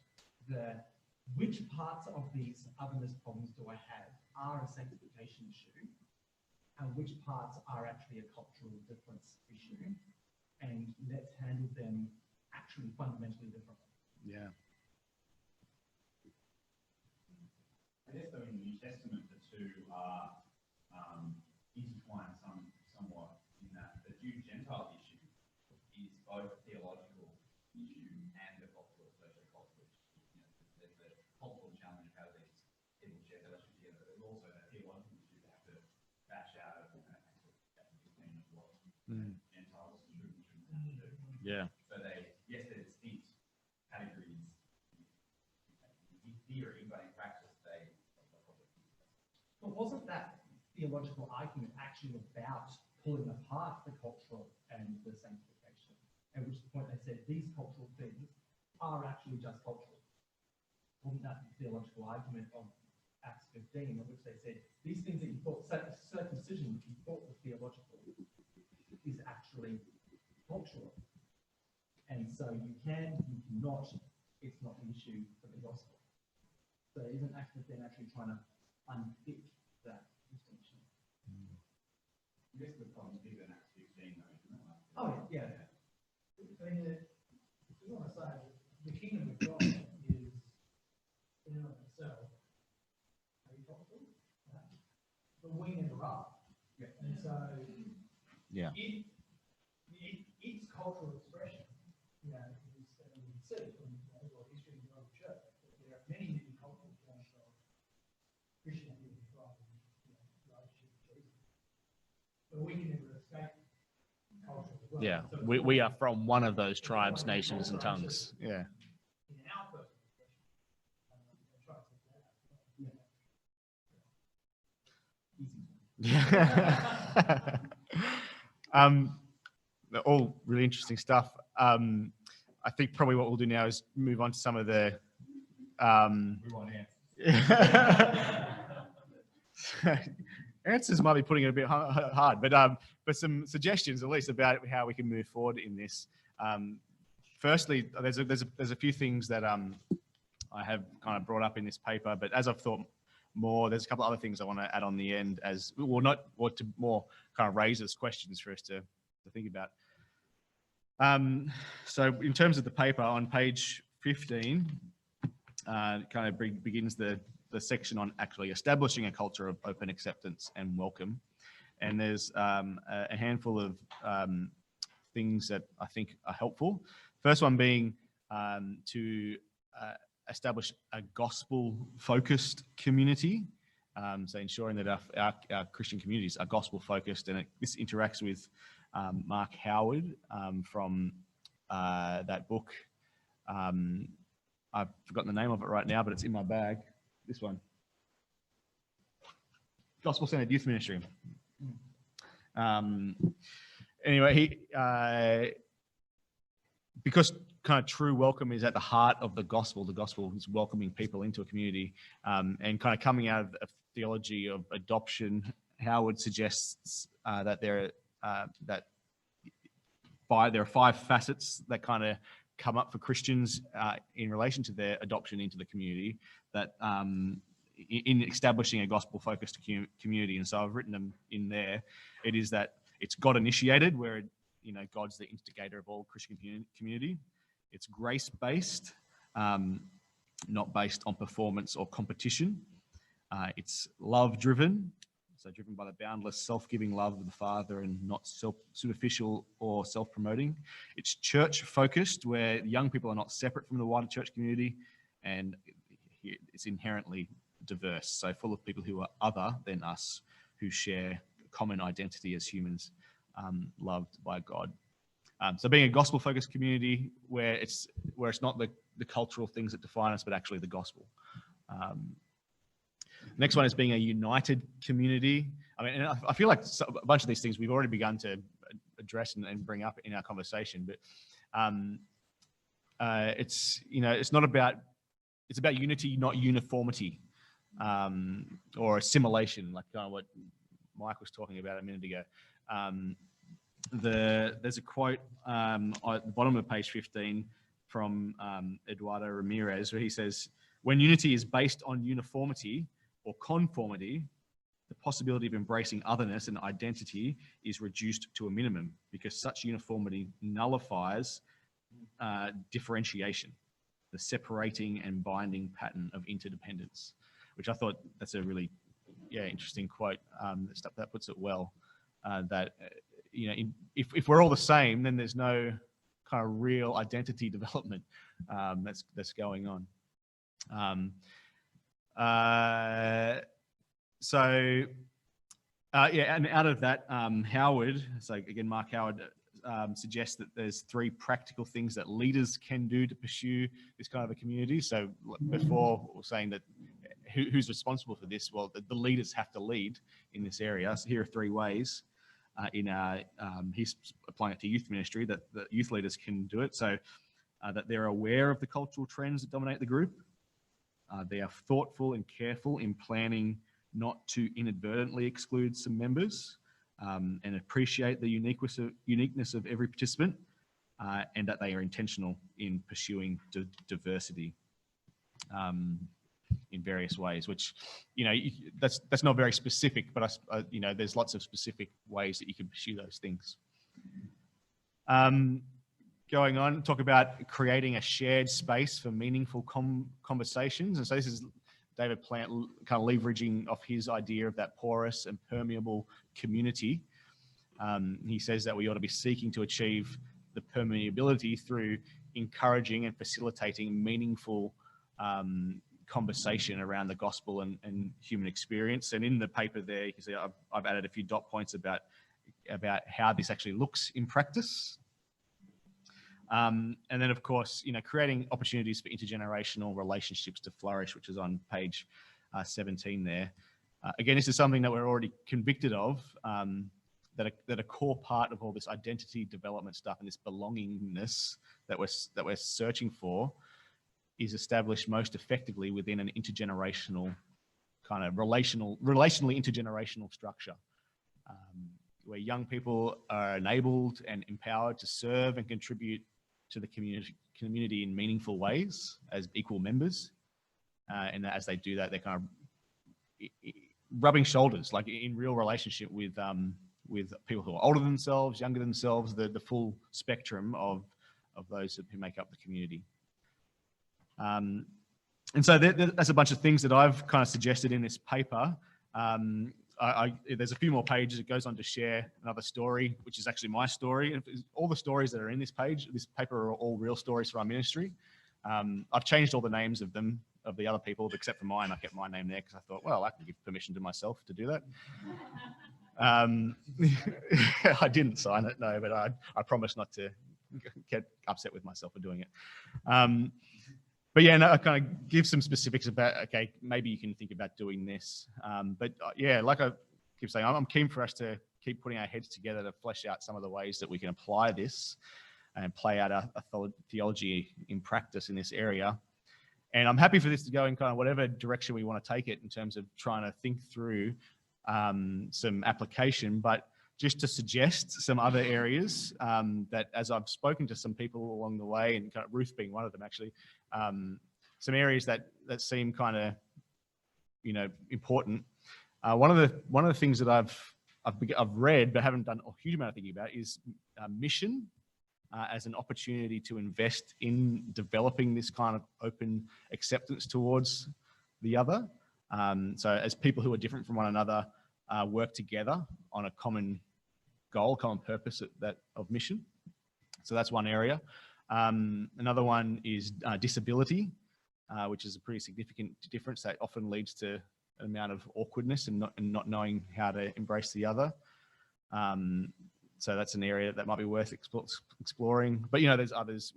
S4: which parts of these otherness problems do I have are a sanctification issue, and which parts are actually a cultural difference issue, and let's handle them actually fundamentally differently.
S1: Yeah.
S8: I guess though in the New Testament, the two are intertwined somewhat in that the Jew-Gentile issue is both a theological issue and a cultural, socio-cultural issue. There's the cultural challenge of how these people share fellowship together. There's also a theological issue they have to bash out of between what Gentiles should and shouldn't have to do.
S1: Yeah.
S8: So yes, they're distinct categories in theory, but in practice they.
S4: But wasn't that theological argument actually about pulling apart the cultural and the sanctification? At which point they said these cultural things are actually just cultural. Wasn't that the theological argument of Acts 15, in which they said these things that you thought, circumcision, which you thought was theological, is actually cultural. And so you cannot, it's not the issue for the gospel. So isn't Acts 15 actually trying to unpick that distinction?
S8: I guess the problem is bigger than Acts 15 though, isn't it?
S4: Oh, yeah.
S5: I mean, I just want to say, the kingdom of God is, in and of itself, a cultural, but we never are.
S4: Yeah.
S5: And so,
S1: Yeah.
S5: its cultural expression, is, and we can see from the overall history of the Roman Church, that there are many, many cultural forms of Christianity rather than relationship with Jesus. But we can never escape culture as well.
S1: Yeah.
S5: So
S1: We are from one of those tribes, nations, and tongues. Yeah.
S5: in our personal expression, they try to take that out.
S1: Yeah. They're all really interesting stuff. I think probably what we'll do now is move on to some of the
S3: We want answers.
S1: answers might be putting it a bit hard, but some suggestions at least about how we can move forward in this. Firstly, there's a few things that I have kind of brought up in this paper, but as I've thought more, there's a couple of other things I want to add on the end as well, not what to more kind of raise as questions for us to think about. So in terms of the paper on page 15, kind of begins the section on actually establishing a culture of open acceptance and welcome. And there's a handful of things that I think are helpful. First one being to establish a gospel-focused community. So ensuring that our Christian communities are gospel-focused, and this interacts with Mark Howard from that book. I've forgotten the name of it right now, but it's in my bag. This one. Gospel-centered youth ministry. Anyway, because kind of true welcome is at the heart of the gospel is welcoming people into a community, and kind of coming out of a theology of adoption. Howard suggests that there are 5 facets that kind of come up for Christians in relation to their adoption into the community, that in establishing a gospel-focused community. And so I've written them in there. It is that it's God-initiated, where God's the instigator of all Christian community. It's grace-based, not based on performance or competition. It's love-driven, so driven by the boundless self-giving love of the Father and not superficial or self-promoting. It's church-focused, where young people are not separate from the wider church community, and it's inherently diverse, so full of people who are other than us, who share a common identity as humans, loved by God. So being a gospel-focused community where it's not the cultural things that define us, but actually the gospel. Next one is being a united community. I mean, and I feel like a bunch of these things we've already begun to address and bring up in our conversation, but it's, it's not about, it's about unity, not uniformity, or assimilation, like kind of what Mike was talking about a minute ago. There's a quote at the bottom of page 15 from Eduardo Ramirez, where he says, when unity is based on uniformity or conformity, the possibility of embracing otherness and identity is reduced to a minimum, because such uniformity nullifies differentiation, the separating and binding pattern of interdependence, which I thought that's a really interesting quote. That puts it well, that if we're all the same, then there's no kind of real identity development that's going on. And out of that, Howard, so again, Mark Howard suggests that there's 3 practical things that leaders can do to pursue this kind of a community. So before we were saying that who's responsible for this? Well, the leaders have to lead in this area. So here are 3 ways. He's applying it to youth ministry, that youth leaders can do it. So that they're aware of the cultural trends that dominate the group. They are thoughtful and careful in planning not to inadvertently exclude some members, and appreciate the uniqueness of every participant, and that they are intentional in pursuing diversity in various ways, which, that's not very specific, but there's lots of specific ways that you can pursue those things. Going on, talk about creating a shared space for meaningful conversations. And so this is David Plant kind of leveraging off his idea of that porous and permeable community. He says that we ought to be seeking to achieve the permeability through encouraging and facilitating meaningful conversation around the gospel and human experience. And in the paper there, you can see I've added a few dot points about how this actually looks in practice. And then, of course, creating opportunities for intergenerational relationships to flourish, which is on page 17 there. Again, this is something that we're already convicted of, that a core part of all this identity development stuff and this belongingness that we're searching for is established most effectively within an intergenerational kind of relationally intergenerational structure, where young people are enabled and empowered to serve and contribute to the community in meaningful ways as equal members, and as they do that, they're kind of rubbing shoulders, like in real relationship with people who are older than themselves, younger than themselves, the full spectrum of those who make up the community. And so that's a bunch of things that I've kind of suggested in this paper. There's a few more pages. It goes on to share another story, which is actually my story. And all the stories that are in this paper are all real stories from our ministry. I've changed all the names of the other people, except for mine. I kept my name there because I thought, well, I can give permission to myself to do that. I didn't sign it, no, but I promised not to get upset with myself for doing it. But yeah, no, I kind of give some specifics about, okay, maybe you can think about doing this. But yeah, like I keep saying, I'm keen for us to keep putting our heads together to flesh out some of the ways that we can apply this and play out a theology in practice in this area. And I'm happy for this to go in kind of whatever direction we want to take it in terms of trying to think through some application, but just to suggest some other areas that, as I've spoken to some people along the way, and kind of Ruth being one of them actually, some areas that seem kind of, important. One of the things that I've read but haven't done a huge amount of thinking about is mission as an opportunity to invest in developing this kind of open acceptance towards the other. So as people who are different from one another work together on a common goal, common purpose of mission. So that's one area. Another one is disability, which is a pretty significant difference that often leads to an amount of awkwardness and not knowing how to embrace the other. So that's an area that might be worth exploring. But there's others.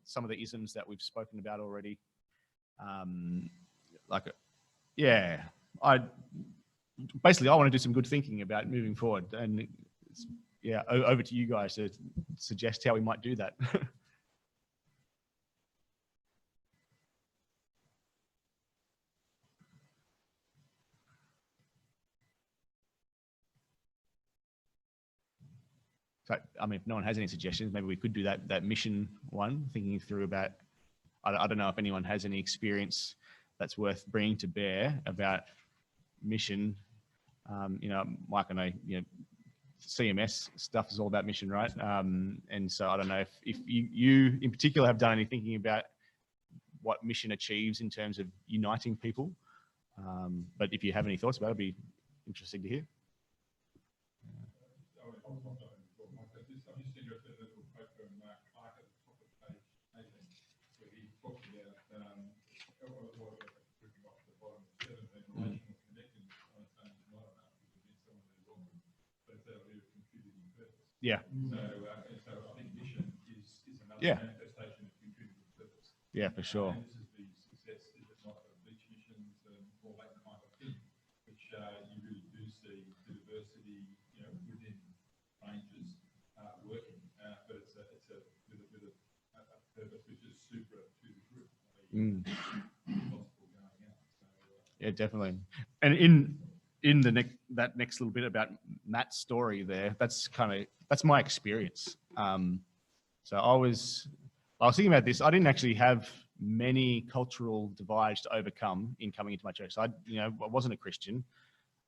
S1: Some of the isms that we've spoken about already. I want to do some good thinking about moving forward, and over to you guys to suggest how we might do that. So, I mean, if no one has any suggestions, maybe we could do that mission one, thinking through about, I don't know if anyone has any experience that's worth bringing to bear about mission. You know, Mike and I, you know, CMS stuff is all about mission, right? And so I don't know if you in particular have done any thinking about what mission achieves in terms of uniting people. But if you have any thoughts about it, it'd be interesting to hear.
S3: I'm just interested in a little paper in Mark Clark at the top of page 18, where he talks about what about the bottom of 17, relational connecting on its own is not enough because it's someone who's welcome, but it's our idea of contributing purpose.
S1: Yeah.
S3: So I think mission is another
S1: Yeah.
S3: manifestation of contributing purpose.
S1: Yeah, for sure.
S3: And this is the success, is it not, of beach missions and all that kind of thing, which you really do see the diversity, you know, within ranges working, but it's with a purpose which is super to the group.
S1: Yeah, definitely. And in the that next little bit about Matt's story there, that's my experience. So I was thinking about this. I didn't actually have many cultural divides to overcome in coming into my church. So I wasn't a Christian,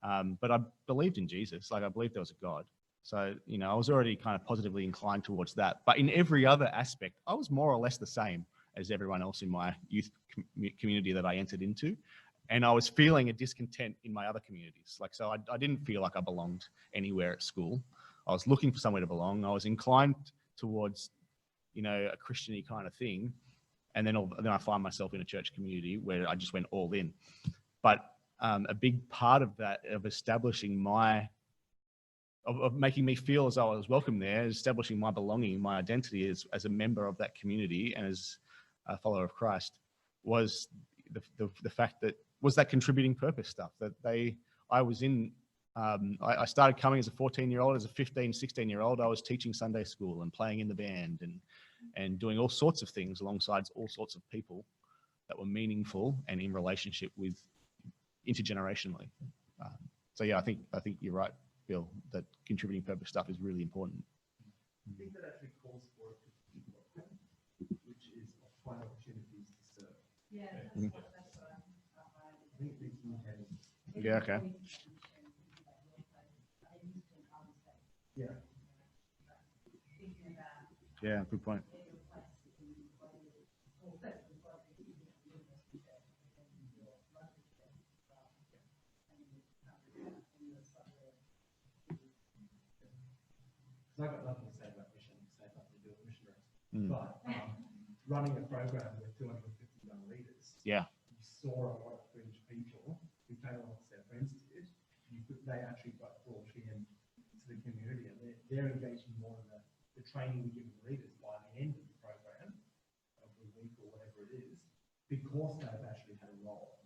S1: but I believed in Jesus. Like, I believed there was a God. So, you know, I was already kind of positively inclined towards that. But in every other aspect, I was more or less the same as everyone else in my youth community that I entered into. And I was feeling a discontent in my other communities. Like, so I didn't feel like I belonged anywhere at school. I was looking for somewhere to belong. I was inclined towards, you know, a Christian-y kind of thing. And then I find myself in a church community where I just went all in. But a big part of that, of establishing of making me feel as though I was welcome there, establishing my belonging, my identity as a member of that community and as a follower of Christ, was the fact that was that contributing purpose stuff that I was in. I started coming as a 14-year-old. As a 15, 16-year-old, I was teaching Sunday school and playing in the band and doing all sorts of things alongside all sorts of people that were meaningful and in relationship with intergenerationally. So yeah, I think you're right, Bill, that contributing purpose stuff is really important.
S4: I think that actually calls for it, which is find opportunities to serve.
S6: Yeah,
S1: Mhm.
S6: that's what I'm.
S4: I think the key has,
S1: Yeah, okay.
S4: yeah,
S1: Yeah, good point.
S4: I've got nothing to say about mission, say nothing to do with missionaries.
S1: Mm.
S4: But running a program with 250 young leaders,
S1: Yeah.
S4: you saw a lot of fringe people who came along as their friends did. They actually got brought in to the community, and they're engaging more in the training we give the leaders by the end of the program, of the week or whatever it is, because they've actually had a role.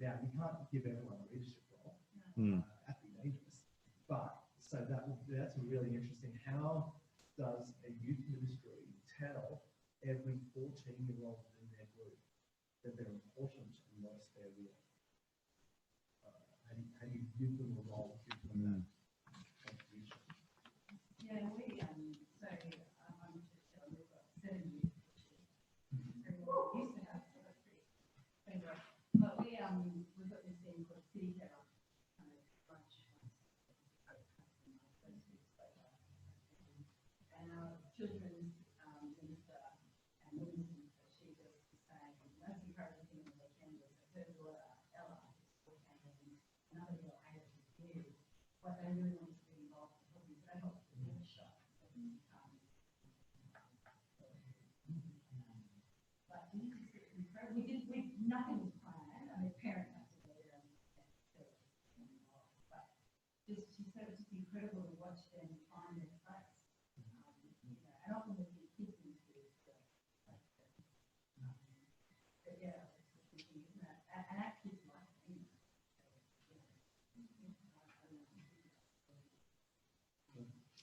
S4: Now, you can't give everyone a leadership role. That'd be dangerous. But so that's really interesting. How does a youth ministry tell every 14-year-old in their group that they're important and not a spare wheel? How do you give them a role, give them that contribution?
S6: Yeah, so I'm just we've got 7 years. So we used to have but we've got this thing called City Head kind of lunch. And our children's minister and women's minister, she just saying the most encouraging thing on the weekend was the first daughter, Ella, who came in, another girl, Ada, who's new, what they really wanted to be involved in hobbies. They helped with the workshop. But nothing was planned. I mean, parents have to go there and but she said it's just incredible to watch them find their place. And often with the kids in school, but yeah, it's thinking, isn't it? And our kids like it.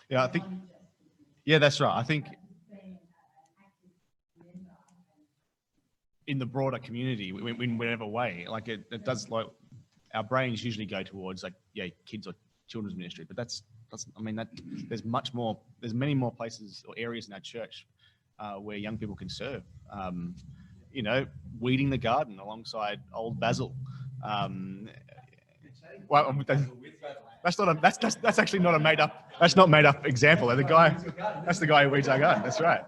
S1: Yeah, I think. Yeah, that's right. I think in the broader community, in whatever way, like it does, like our brains usually go towards like, yeah, kids or children's ministry, but that's doesn't, I mean, that there's much more, there's many more places or areas in our church where young people can serve. You know, weeding the garden alongside old Basil. Well, that's actually not a made up. That's not made up example. That's the guy who weeds our garden. That's right.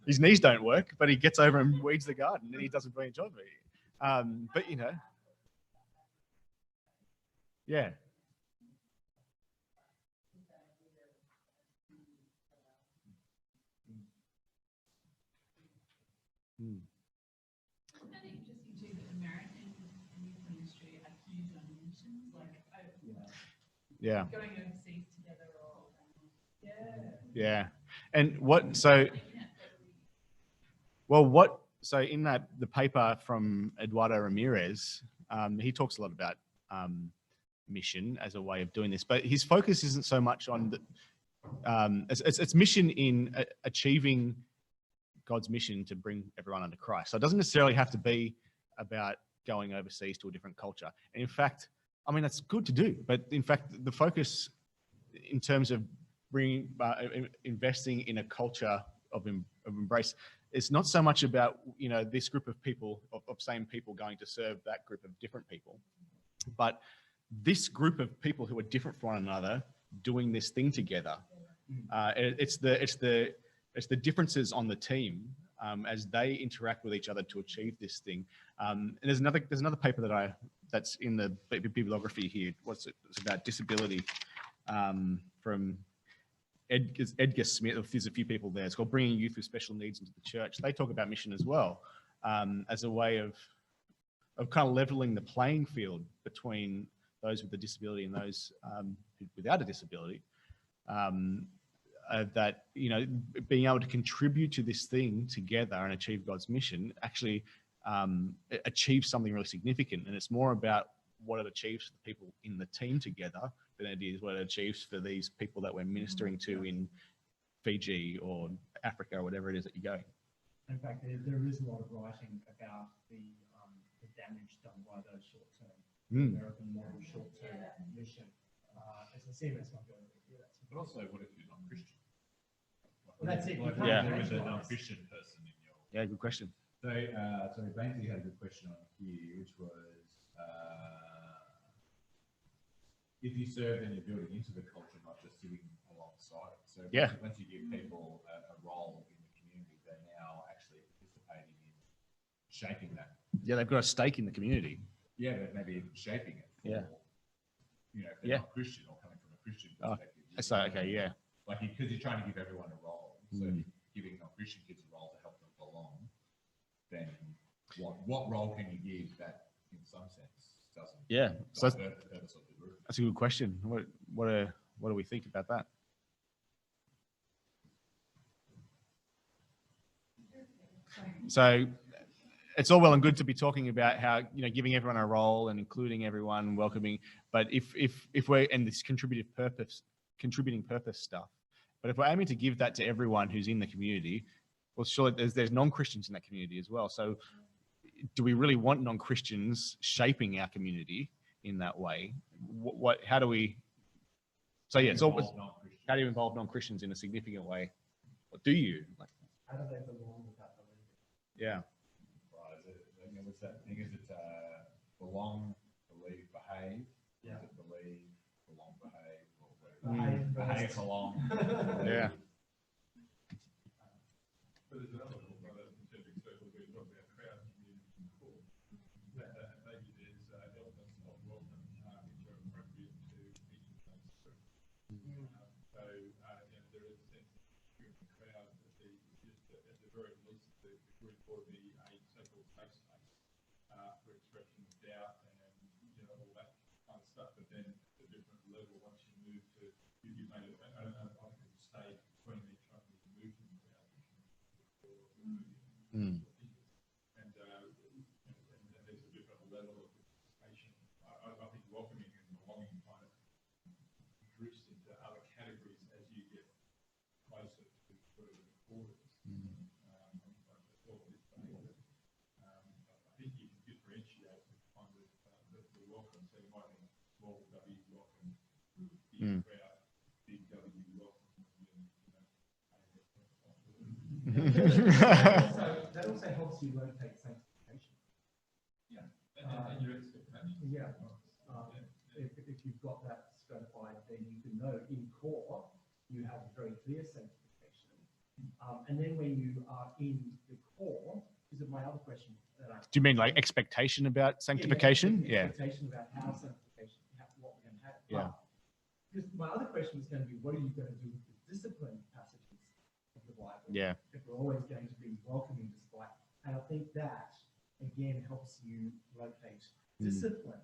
S1: His knees don't work, but he gets over and weeds the garden, and he does a brilliant job of it. But you know, yeah. Mm.
S7: I found it interesting too that American youth ministry are huge on missions, like
S1: Yeah.
S7: going overseas together or
S1: Yeah. And what, so, well, so in the paper from Eduardo Ramirez, he talks a lot about mission as a way of doing this, but his focus isn't so much on it's mission in achieving God's mission to bring everyone under Christ. So it doesn't necessarily have to be about going overseas to a different culture. And in fact, I mean, that's good to do, but in fact, the focus in terms of investing in a culture of embrace, it's not so much about, you know, this group of people, of same people going to serve that group of different people, but this group of people who are different from one another doing this thing together. It's the differences on the team as they interact with each other to achieve this thing. And there's another paper that's in the bibliography here. It's about disability from Edgar Smith. There's a few people there. It's called Bringing Youth with Special Needs into the Church. They talk about mission as well as a way of kind of leveling the playing field between those with a disability and those without a disability. That, you know, being able to contribute to this thing together and achieve God's mission actually achieves something really significant. And it's more about what it achieves for the people in the team together than it is what it achieves for these people that we're ministering to in Fiji or Africa or whatever it is that you're going.
S4: In fact, there is a lot of writing about the damage done by those short-term American model short-term mission. As I say, that's not going to do that.
S3: But also, what if you're not Christian?
S4: Well, that's it.
S3: Like,
S1: Yeah.
S3: there is a non-Christian person in your.
S1: Yeah, good question.
S8: So Banksy had a good question on here, which was, if you serve, then you're building into the culture, not just sitting alongside it. So once you give people a role in the community, they're now actually participating in shaping that.
S1: Yeah, they've got a stake in the community.
S8: Yeah, but maybe shaping it for, you know, if they're not Christian or coming from a Christian perspective.
S1: So, okay, yeah.
S8: Like, because you're trying to give everyone a role. So if you're giving non-Christian kids a role to help them belong, then what role can you give that, in some sense, doesn't
S1: So
S8: divert the purpose of the group?
S1: that's a good question. What do we think about that? So it's all well and good to be talking about how, you know, giving everyone a role and including everyone, welcoming, but if we're in this contributing purpose stuff, but if we're aiming to give that to everyone who's in the community, well, surely there's non-Christians in that community as well. So do we really want non-Christians shaping our community in that way? How do we? So yeah, it's always, how do you involve non-Christians in a significant way? What do you? Like,
S4: How do they belong without believing?
S1: yeah.
S8: What's that thing? Is it belong, believe, behave?
S4: Yeah.
S8: Is it believe, belong, behave, or
S4: Behave
S8: belong?
S1: Yeah.
S3: But there's another book by the concentric circle where you talk about crowd, community, and core. Maybe there's elements of welcome which are appropriate to each of those three. So you know, there is a sense that you're in the crowd, at the very least, the group ought to be a so-called safe space for expression of doubt and, you know, all that kind of stuff. But then at a different level, once you move to, you made it, I don't know if I can stay between each other and move from the crowd. And there's a different level of participation. I think welcoming and belonging kind of drifts into other categories as you get closer to whatever the core is. I think you can differentiate the kind of the welcome. So you might have a small W welcome, big crowd, big
S4: that also helps you locate sanctification.
S3: Yeah, and your expectations.
S4: Yeah. If you've got that stratified, then you can know in core you have a very clear sanctification. And then when you are in the core, this is my other question.
S1: Do you mean like expectation about sanctification? Yeah.
S4: Expectation about how sanctification, what we're going to have.
S1: Yeah.
S4: Because my other question was going to be, what are you going to do with the discipline passages of the Bible?
S1: Yeah.
S4: If we're always going to be welcoming despite, and I think that again helps you locate discipline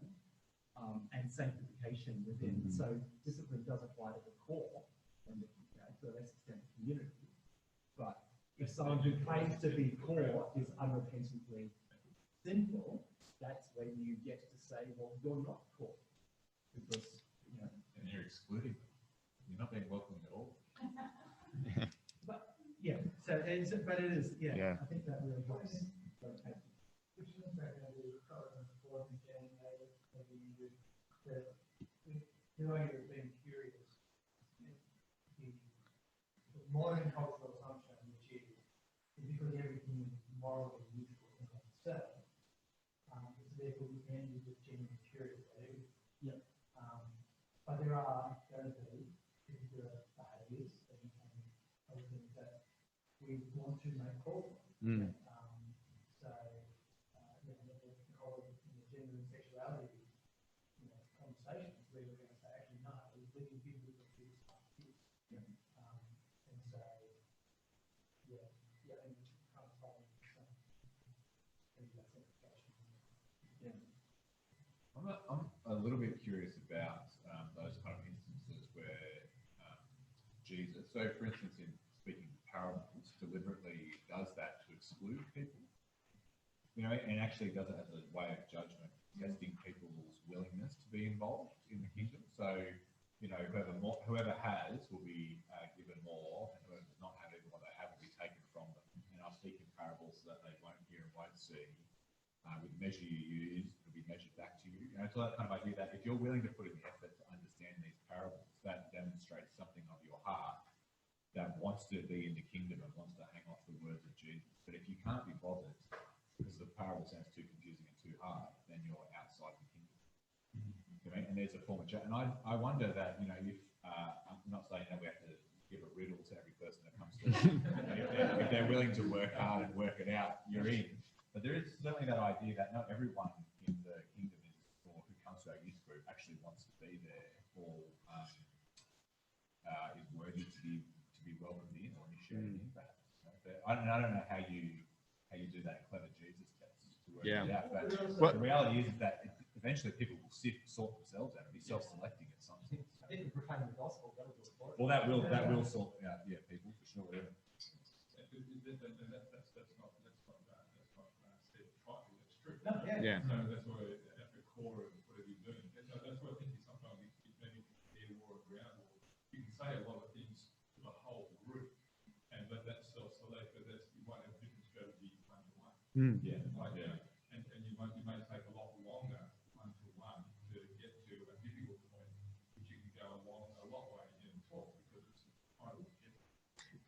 S4: and sanctification within. So discipline does apply to the core and to a less extent the community. But if someone who claims to be core is unrepentantly sinful, that's when you get to say, well, you're not core. Because,
S3: And you're excluding them. You're not being welcomed at all.
S4: But, yeah, so it is,
S1: Yeah.
S4: I think that really helps.
S5: Which is back to the current before we can, maybe you know, you're being curious. The modern cultural assumption, which is because everything is morally useful in itself, it's therefore we can be just genuinely curious about everything.
S4: Yeah.
S5: But there are going to be particular behaviours and other things that we want to make call for. The whole gender and sexuality conversations where we're going to say, actually, no, we can give you this and so, and kind of following some
S3: I'm a little bit curious about those kind of instances where Jesus, so for instance, in speaking parables, deliberately does that to exclude people, and actually does it as a way of judgment, testing people's willingness to be involved in the kingdom. So, whoever has will be given more, and whoever does not have, even what they have will be taken from them. And I'll speak in parables so that they won't hear and won't see. With the measure you use, it'll be measured back to you. So that kind of idea that if you're willing to put in the effort to understand these parables, that demonstrates something of your heart that wants to be in the kingdom and wants to hang off the words of Jesus. But if you can't be bothered because the parable sounds too confusing and too hard, then you're outside the kingdom. And there's a form of and I wonder that, if I'm not saying that we have to give a riddle to every person that comes to us. if they're willing to work hard and work it out, you're in. But there is certainly that idea that not everyone in the kingdom or who comes to our youth group actually wants to be there or is worthy to be welcomed in or initiated in that. I don't know how you do that clever Jesus test to work it out. But the reality is that eventually people will sort themselves out and be self-selecting at some point.
S4: If you proclaim the gospel, that will do it for it.
S3: Well, that will sort out people for sure. Yeah.
S1: Yeah.
S3: So that's why at the core of whatever you're doing. That's why I think sometimes maybe air war ground war. You can say a lot of things to the whole group, and that's self-select, but you might have different strategies one to one.
S1: Yeah.
S3: And you may take a lot longer one to one to get to a difficult point, which you can go along a lot way and talk because it's kind of different.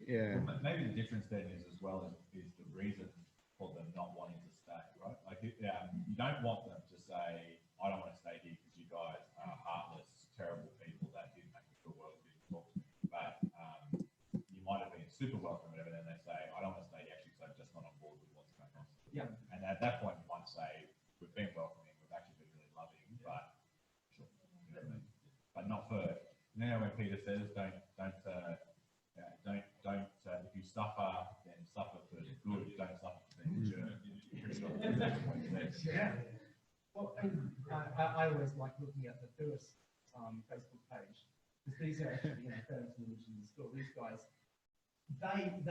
S1: Yeah.
S3: Well, maybe the difference then is as well is the reason for them not wanting to stay, right? Like you don't want them to say, I don't want to stay here because you guys are heartless, terrible people that didn't make me feel welcome, didn't talk to me. But you might have been super welcome, whatever, then they say, I don't want to stay here actually because I'm just not on board with what's going on.
S4: Yeah.
S3: And at that point, you might say, we've been welcoming, we've actually been really loving, but sure, but not for. When Peter says, don't. If you suffer, then suffer for good. Don't suffer for being a jerk.
S4: Yeah. Well, I always like looking at the Phyllis Facebook page because these are actually parents and religion in the school. These guys,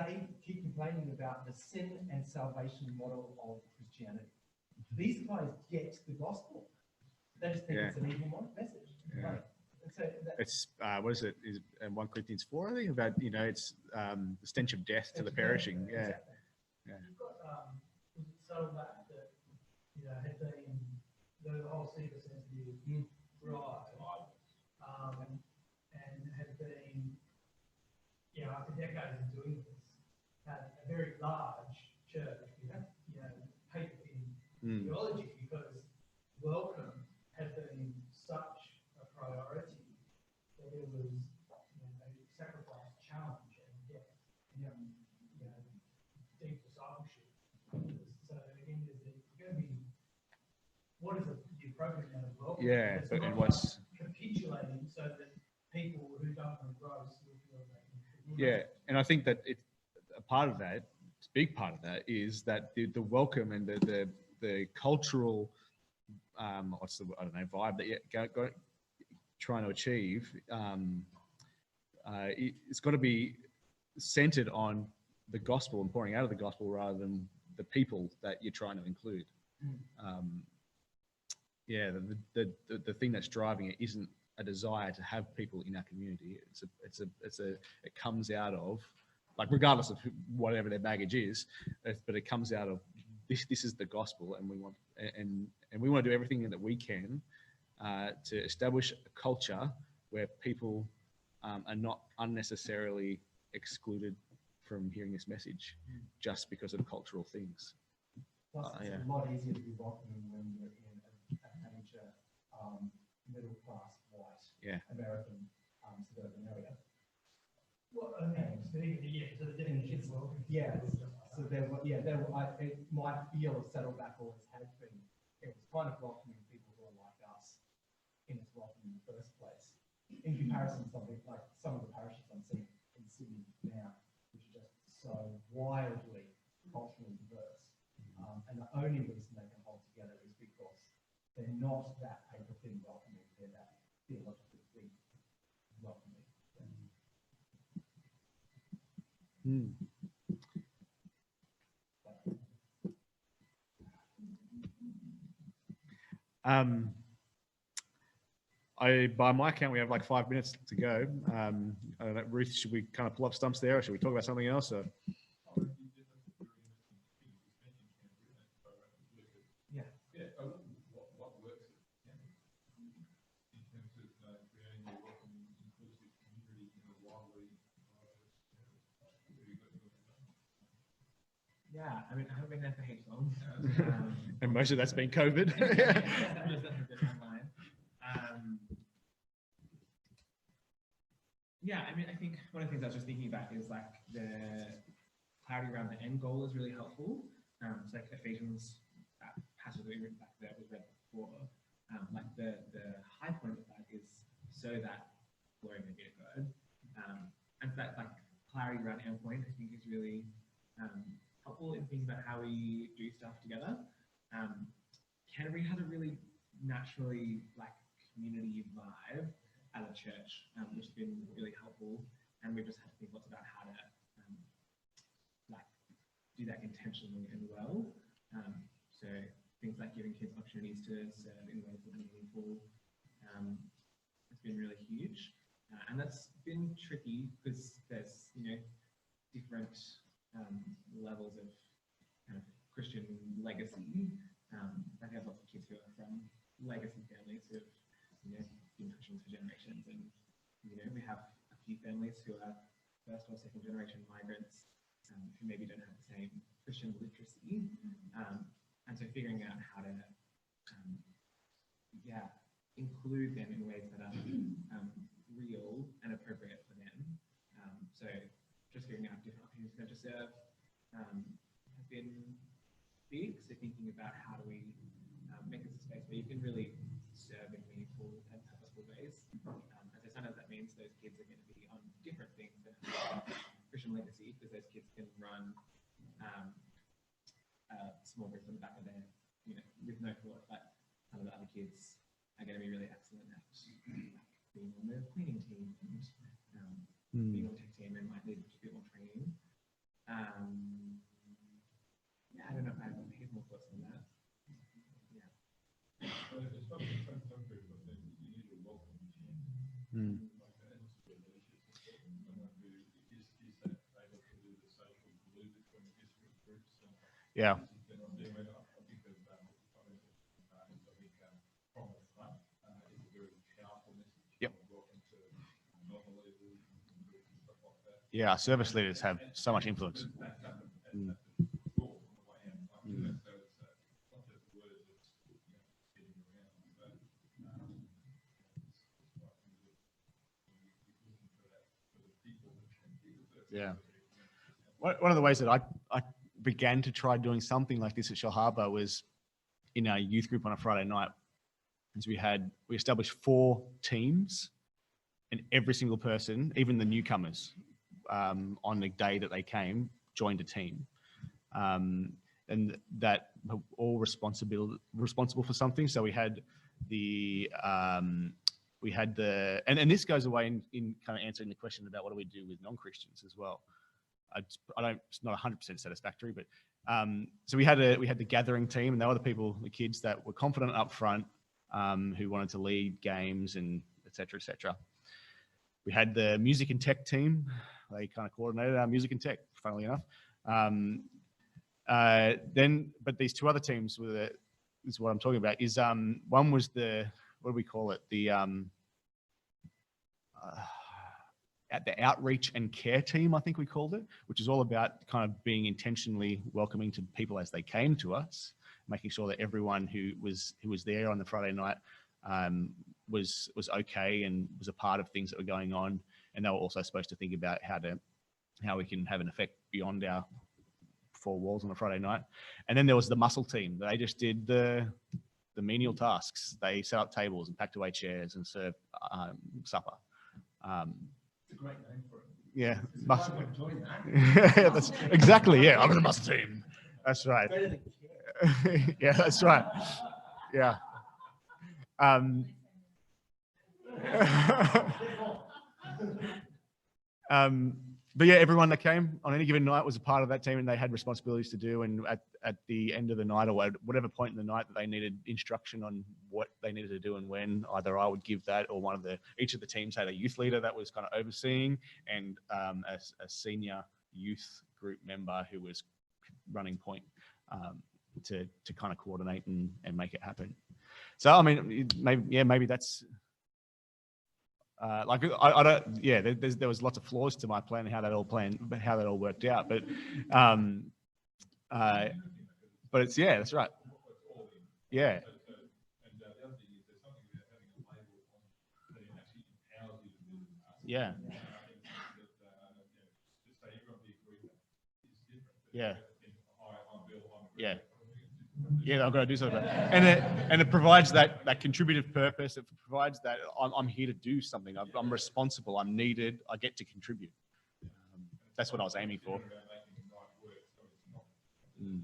S4: they keep complaining about the sin and salvation model of Christianity. These guys get the gospel. They just think it's an evil message.
S1: Yeah.
S4: Right? So
S1: It's what is it? Is 1 Corinthians 4? I think about it's the stench of death to the perishing. Yeah.
S4: Exactly.
S1: Yeah.
S5: You've got, was it Saddleback that, had been the whole seeker sensitive, right, and had been, after decades of doing this, had
S4: very large church, we have, paper in
S1: Mm.
S4: theology, because welcome had been such a priority that it was sacrifice, challenge, and depth, deep discipleship. So again, there's going to be what is the appropriate amount of welcome?
S1: Yeah,
S4: It's
S1: but
S4: not
S1: it was.
S4: capitulating so that people who don't want to grow still feel they can.
S1: Yeah, and I think that a part of that, a big part of that, is that the welcome and the cultural, I don't know, vibe that you're trying to achieve, it's got to be centered on the gospel and pouring out of the gospel rather than the people that you're trying to include. The thing that's driving it isn't a desire to have people in our community. It comes out of, like, regardless of whatever their baggage is, but it comes out of this is the gospel, and we want to do everything that we can to establish a culture where people are not unnecessarily excluded from hearing this message just because of cultural things.
S4: Plus, it's a lot easier to be welcoming when you're in a major middle-class white American suburban area.
S5: Well, so the definition of welcome.
S4: So it might feel settled back, always has been. It was kind of welcoming people who are like us in its welcome in the first place. In comparison to something like some of the parishes I'm seeing in Sydney now, which are just so wildly culturally diverse. And the only reason they can hold together is because they're not that paper thin welcoming, they're that theologically thin welcoming.
S1: By my count, we have like 5 minutes to go. I don't know, Ruth, should we kind of pull up stumps there, or should we talk about something else? Or?
S3: What works in terms of creating a welcoming, inclusive community in a widely
S9: Yeah, I mean, I haven't been there for heaps long.
S1: And most of that's been COVID.
S9: Yeah, I mean, I think one of the things I was just thinking about is like the clarity around the end goal is really helpful. So like Ephesians, that passage we read back there was read before. Like the high point of that is so that glory may be to God. And that like clarity around endpoint, I think, is really helpful in thinking about how we do stuff together. Canterbury has a really naturally like community vibe as a church, which has been really helpful, and we've just had to think lots about how to like do that intentionally and well. So things like giving kids opportunities to serve in ways that are meaningful has been really huge, and that's been tricky because there's different levels of kind of Christian legacy. I have lots of kids who are from legacy families who have been Christians for generations, and we have a few families who are first or second generation migrants who maybe don't have the same Christian literacy, and so figuring out how to include them in ways that are real and appropriate for them. So just figuring out different opportunities for them to serve has been big. So thinking about how do we make this a space where you can really serve in meaningful and purposeful ways. And so sometimes that means those kids are going to be on different things than Christian legacy, because those kids can run small groups on the back of their, with no thought, but some of the other kids are going to be really excellent at being on the cleaning team and being on the tech team, and might need a bit more training. I don't know if I have any more thoughts on that.
S3: It's not some group of things you need to welcome
S1: Mm.
S3: like that. Someone who is that able to do the social glue between disparate groups.
S1: Yeah.
S3: I think that from the front is a very powerful message.
S1: Yep.
S3: Welcome to non-believers and stuff like that.
S1: Yeah, our service leaders have so much influence.
S3: And
S1: Mm.
S3: before on the way out. Like,
S1: Mm.
S3: so it's not just the words that's getting around, but it's quite good that you're looking for that for the people that can be the first.
S1: Yeah. One of the ways that I began to try doing something like this at Shell Harbour was in our youth group on a Friday night. Is we established 4 teams, and every single person, even the newcomers, on the day that they came, joined a team, and that were all responsible for something. So we had and this goes away in kind of answering the question about what do we do with non-Christians as well. It's not 100% satisfactory, but so we had the gathering team, and they were the kids that were confident up front, who wanted to lead games and et cetera. We had the music and tech team. They kind of coordinated our music and tech, funnily enough. But these 2 other teams is what I'm talking about. Is one was what do we call it? At the outreach and care team, I think we called it, which is all about kind of being intentionally welcoming to people as they came to us, making sure that everyone who was there on the Friday night was okay and was a part of things that were going on. And they were also supposed to think about how we can have an effect beyond our 4 walls on a Friday night. And then there was the muscle team. They just did the menial tasks. They set up tables and packed away chairs and served supper.
S4: It's a great name for it.
S1: Yeah,
S4: Muscle. Join that.
S1: Yeah, that's exactly. Yeah, I'm in the muscle team. That's right.
S4: Better than care.
S1: Yeah, that's right. Yeah. But yeah, everyone that came on any given night was a part of that team, and they had responsibilities to do. And at the end of the night, or whatever point in the night that they needed instruction on what they needed to do and when, either I would give that, or each of the teams had a youth leader that was kind of overseeing, and a senior youth group member who was running point to kind of coordinate and make it happen. So I mean, maybe that's. I don't. Yeah, there was lots of flaws to my plan, how that all worked out. But it's that's right. Yeah.
S3: And the other thing is there's something about having a label on that actually empowers you to do the task.
S1: Yeah.
S3: To say everyone be agreed is different.
S1: Yeah.
S3: I'm Bill.
S1: Yeah. Yeah, I've got to do something about it. And it provides that contributive purpose. It provides that I'm here to do something. I'm responsible. I'm needed. I get to contribute. That's what I was aiming for. Mm.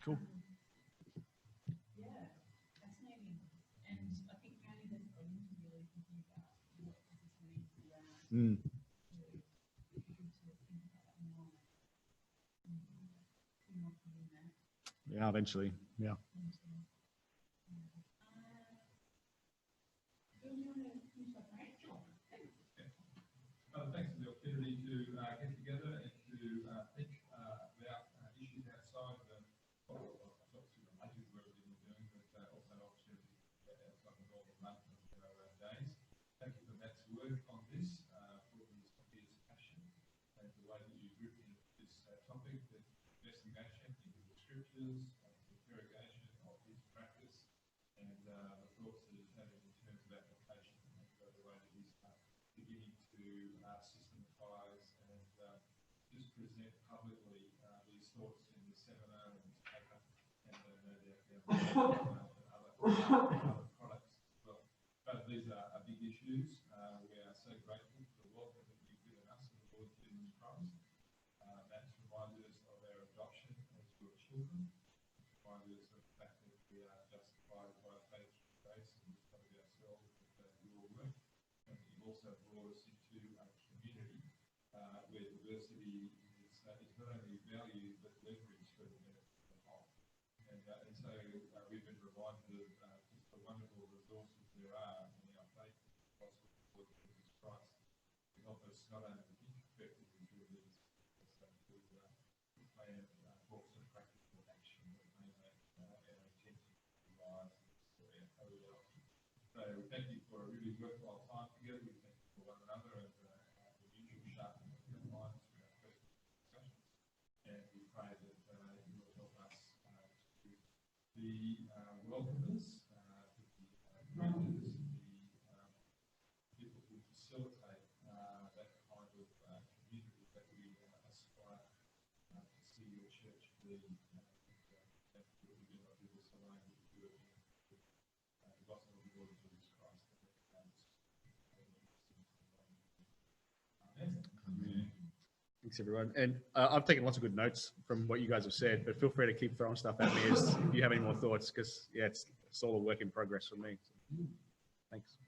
S1: Cool.
S7: Yeah, fascinating. And I think maybe there's a need to really thinking about what does this mean for the
S1: Mm. Yeah, eventually. Yeah.
S3: Thanks for the opportunity to get together and to think about issues outside of obviously related to everything we're doing, but also an opportunity outside of all the London and our own days. Thank you for Matt's work on this, for his passion and the way that you've written this topic, the investigation into the scriptures, the interrogation of his practice, and the thoughts that he's having in terms of application, and the way that he's beginning to systematize and just present publicly these thoughts in the seminar and paper, and no doubt other products as well. But these are big issues. We are so grateful for the welcome that you've given us and the Lord Jesus Christ. That's reminded us of our adoption as your children. Reminded us of the fact that we are justified by faith through grace and not of ourselves, but your work. And you've also brought us into a community where diversity is not only valued but leveraged for the benefit of the whole. And so we've been reminded of just the wonderful resources there are in our faith in the gospel of the Lord Jesus Christ to help us not only think effectively through these, but to plan thoughts and practical action that may make our intention lives for our say we thank you for a really worthwhile time together. We thank you for one another and the mutual sharpening of our minds through our personal discussions. And we pray that you will help us to be welcomers, to be greeters, to be people who facilitate that kind of community that we aspire to see your church be. That we do not do this alone, but we do it in the gospel of the Lord Jesus Christ. Amen.
S1: Thanks, everyone. And I've taken lots of good notes from what you guys have said, but feel free to keep throwing stuff at me if you have any more thoughts, because, yeah, it's all a work in progress for me. So, thanks.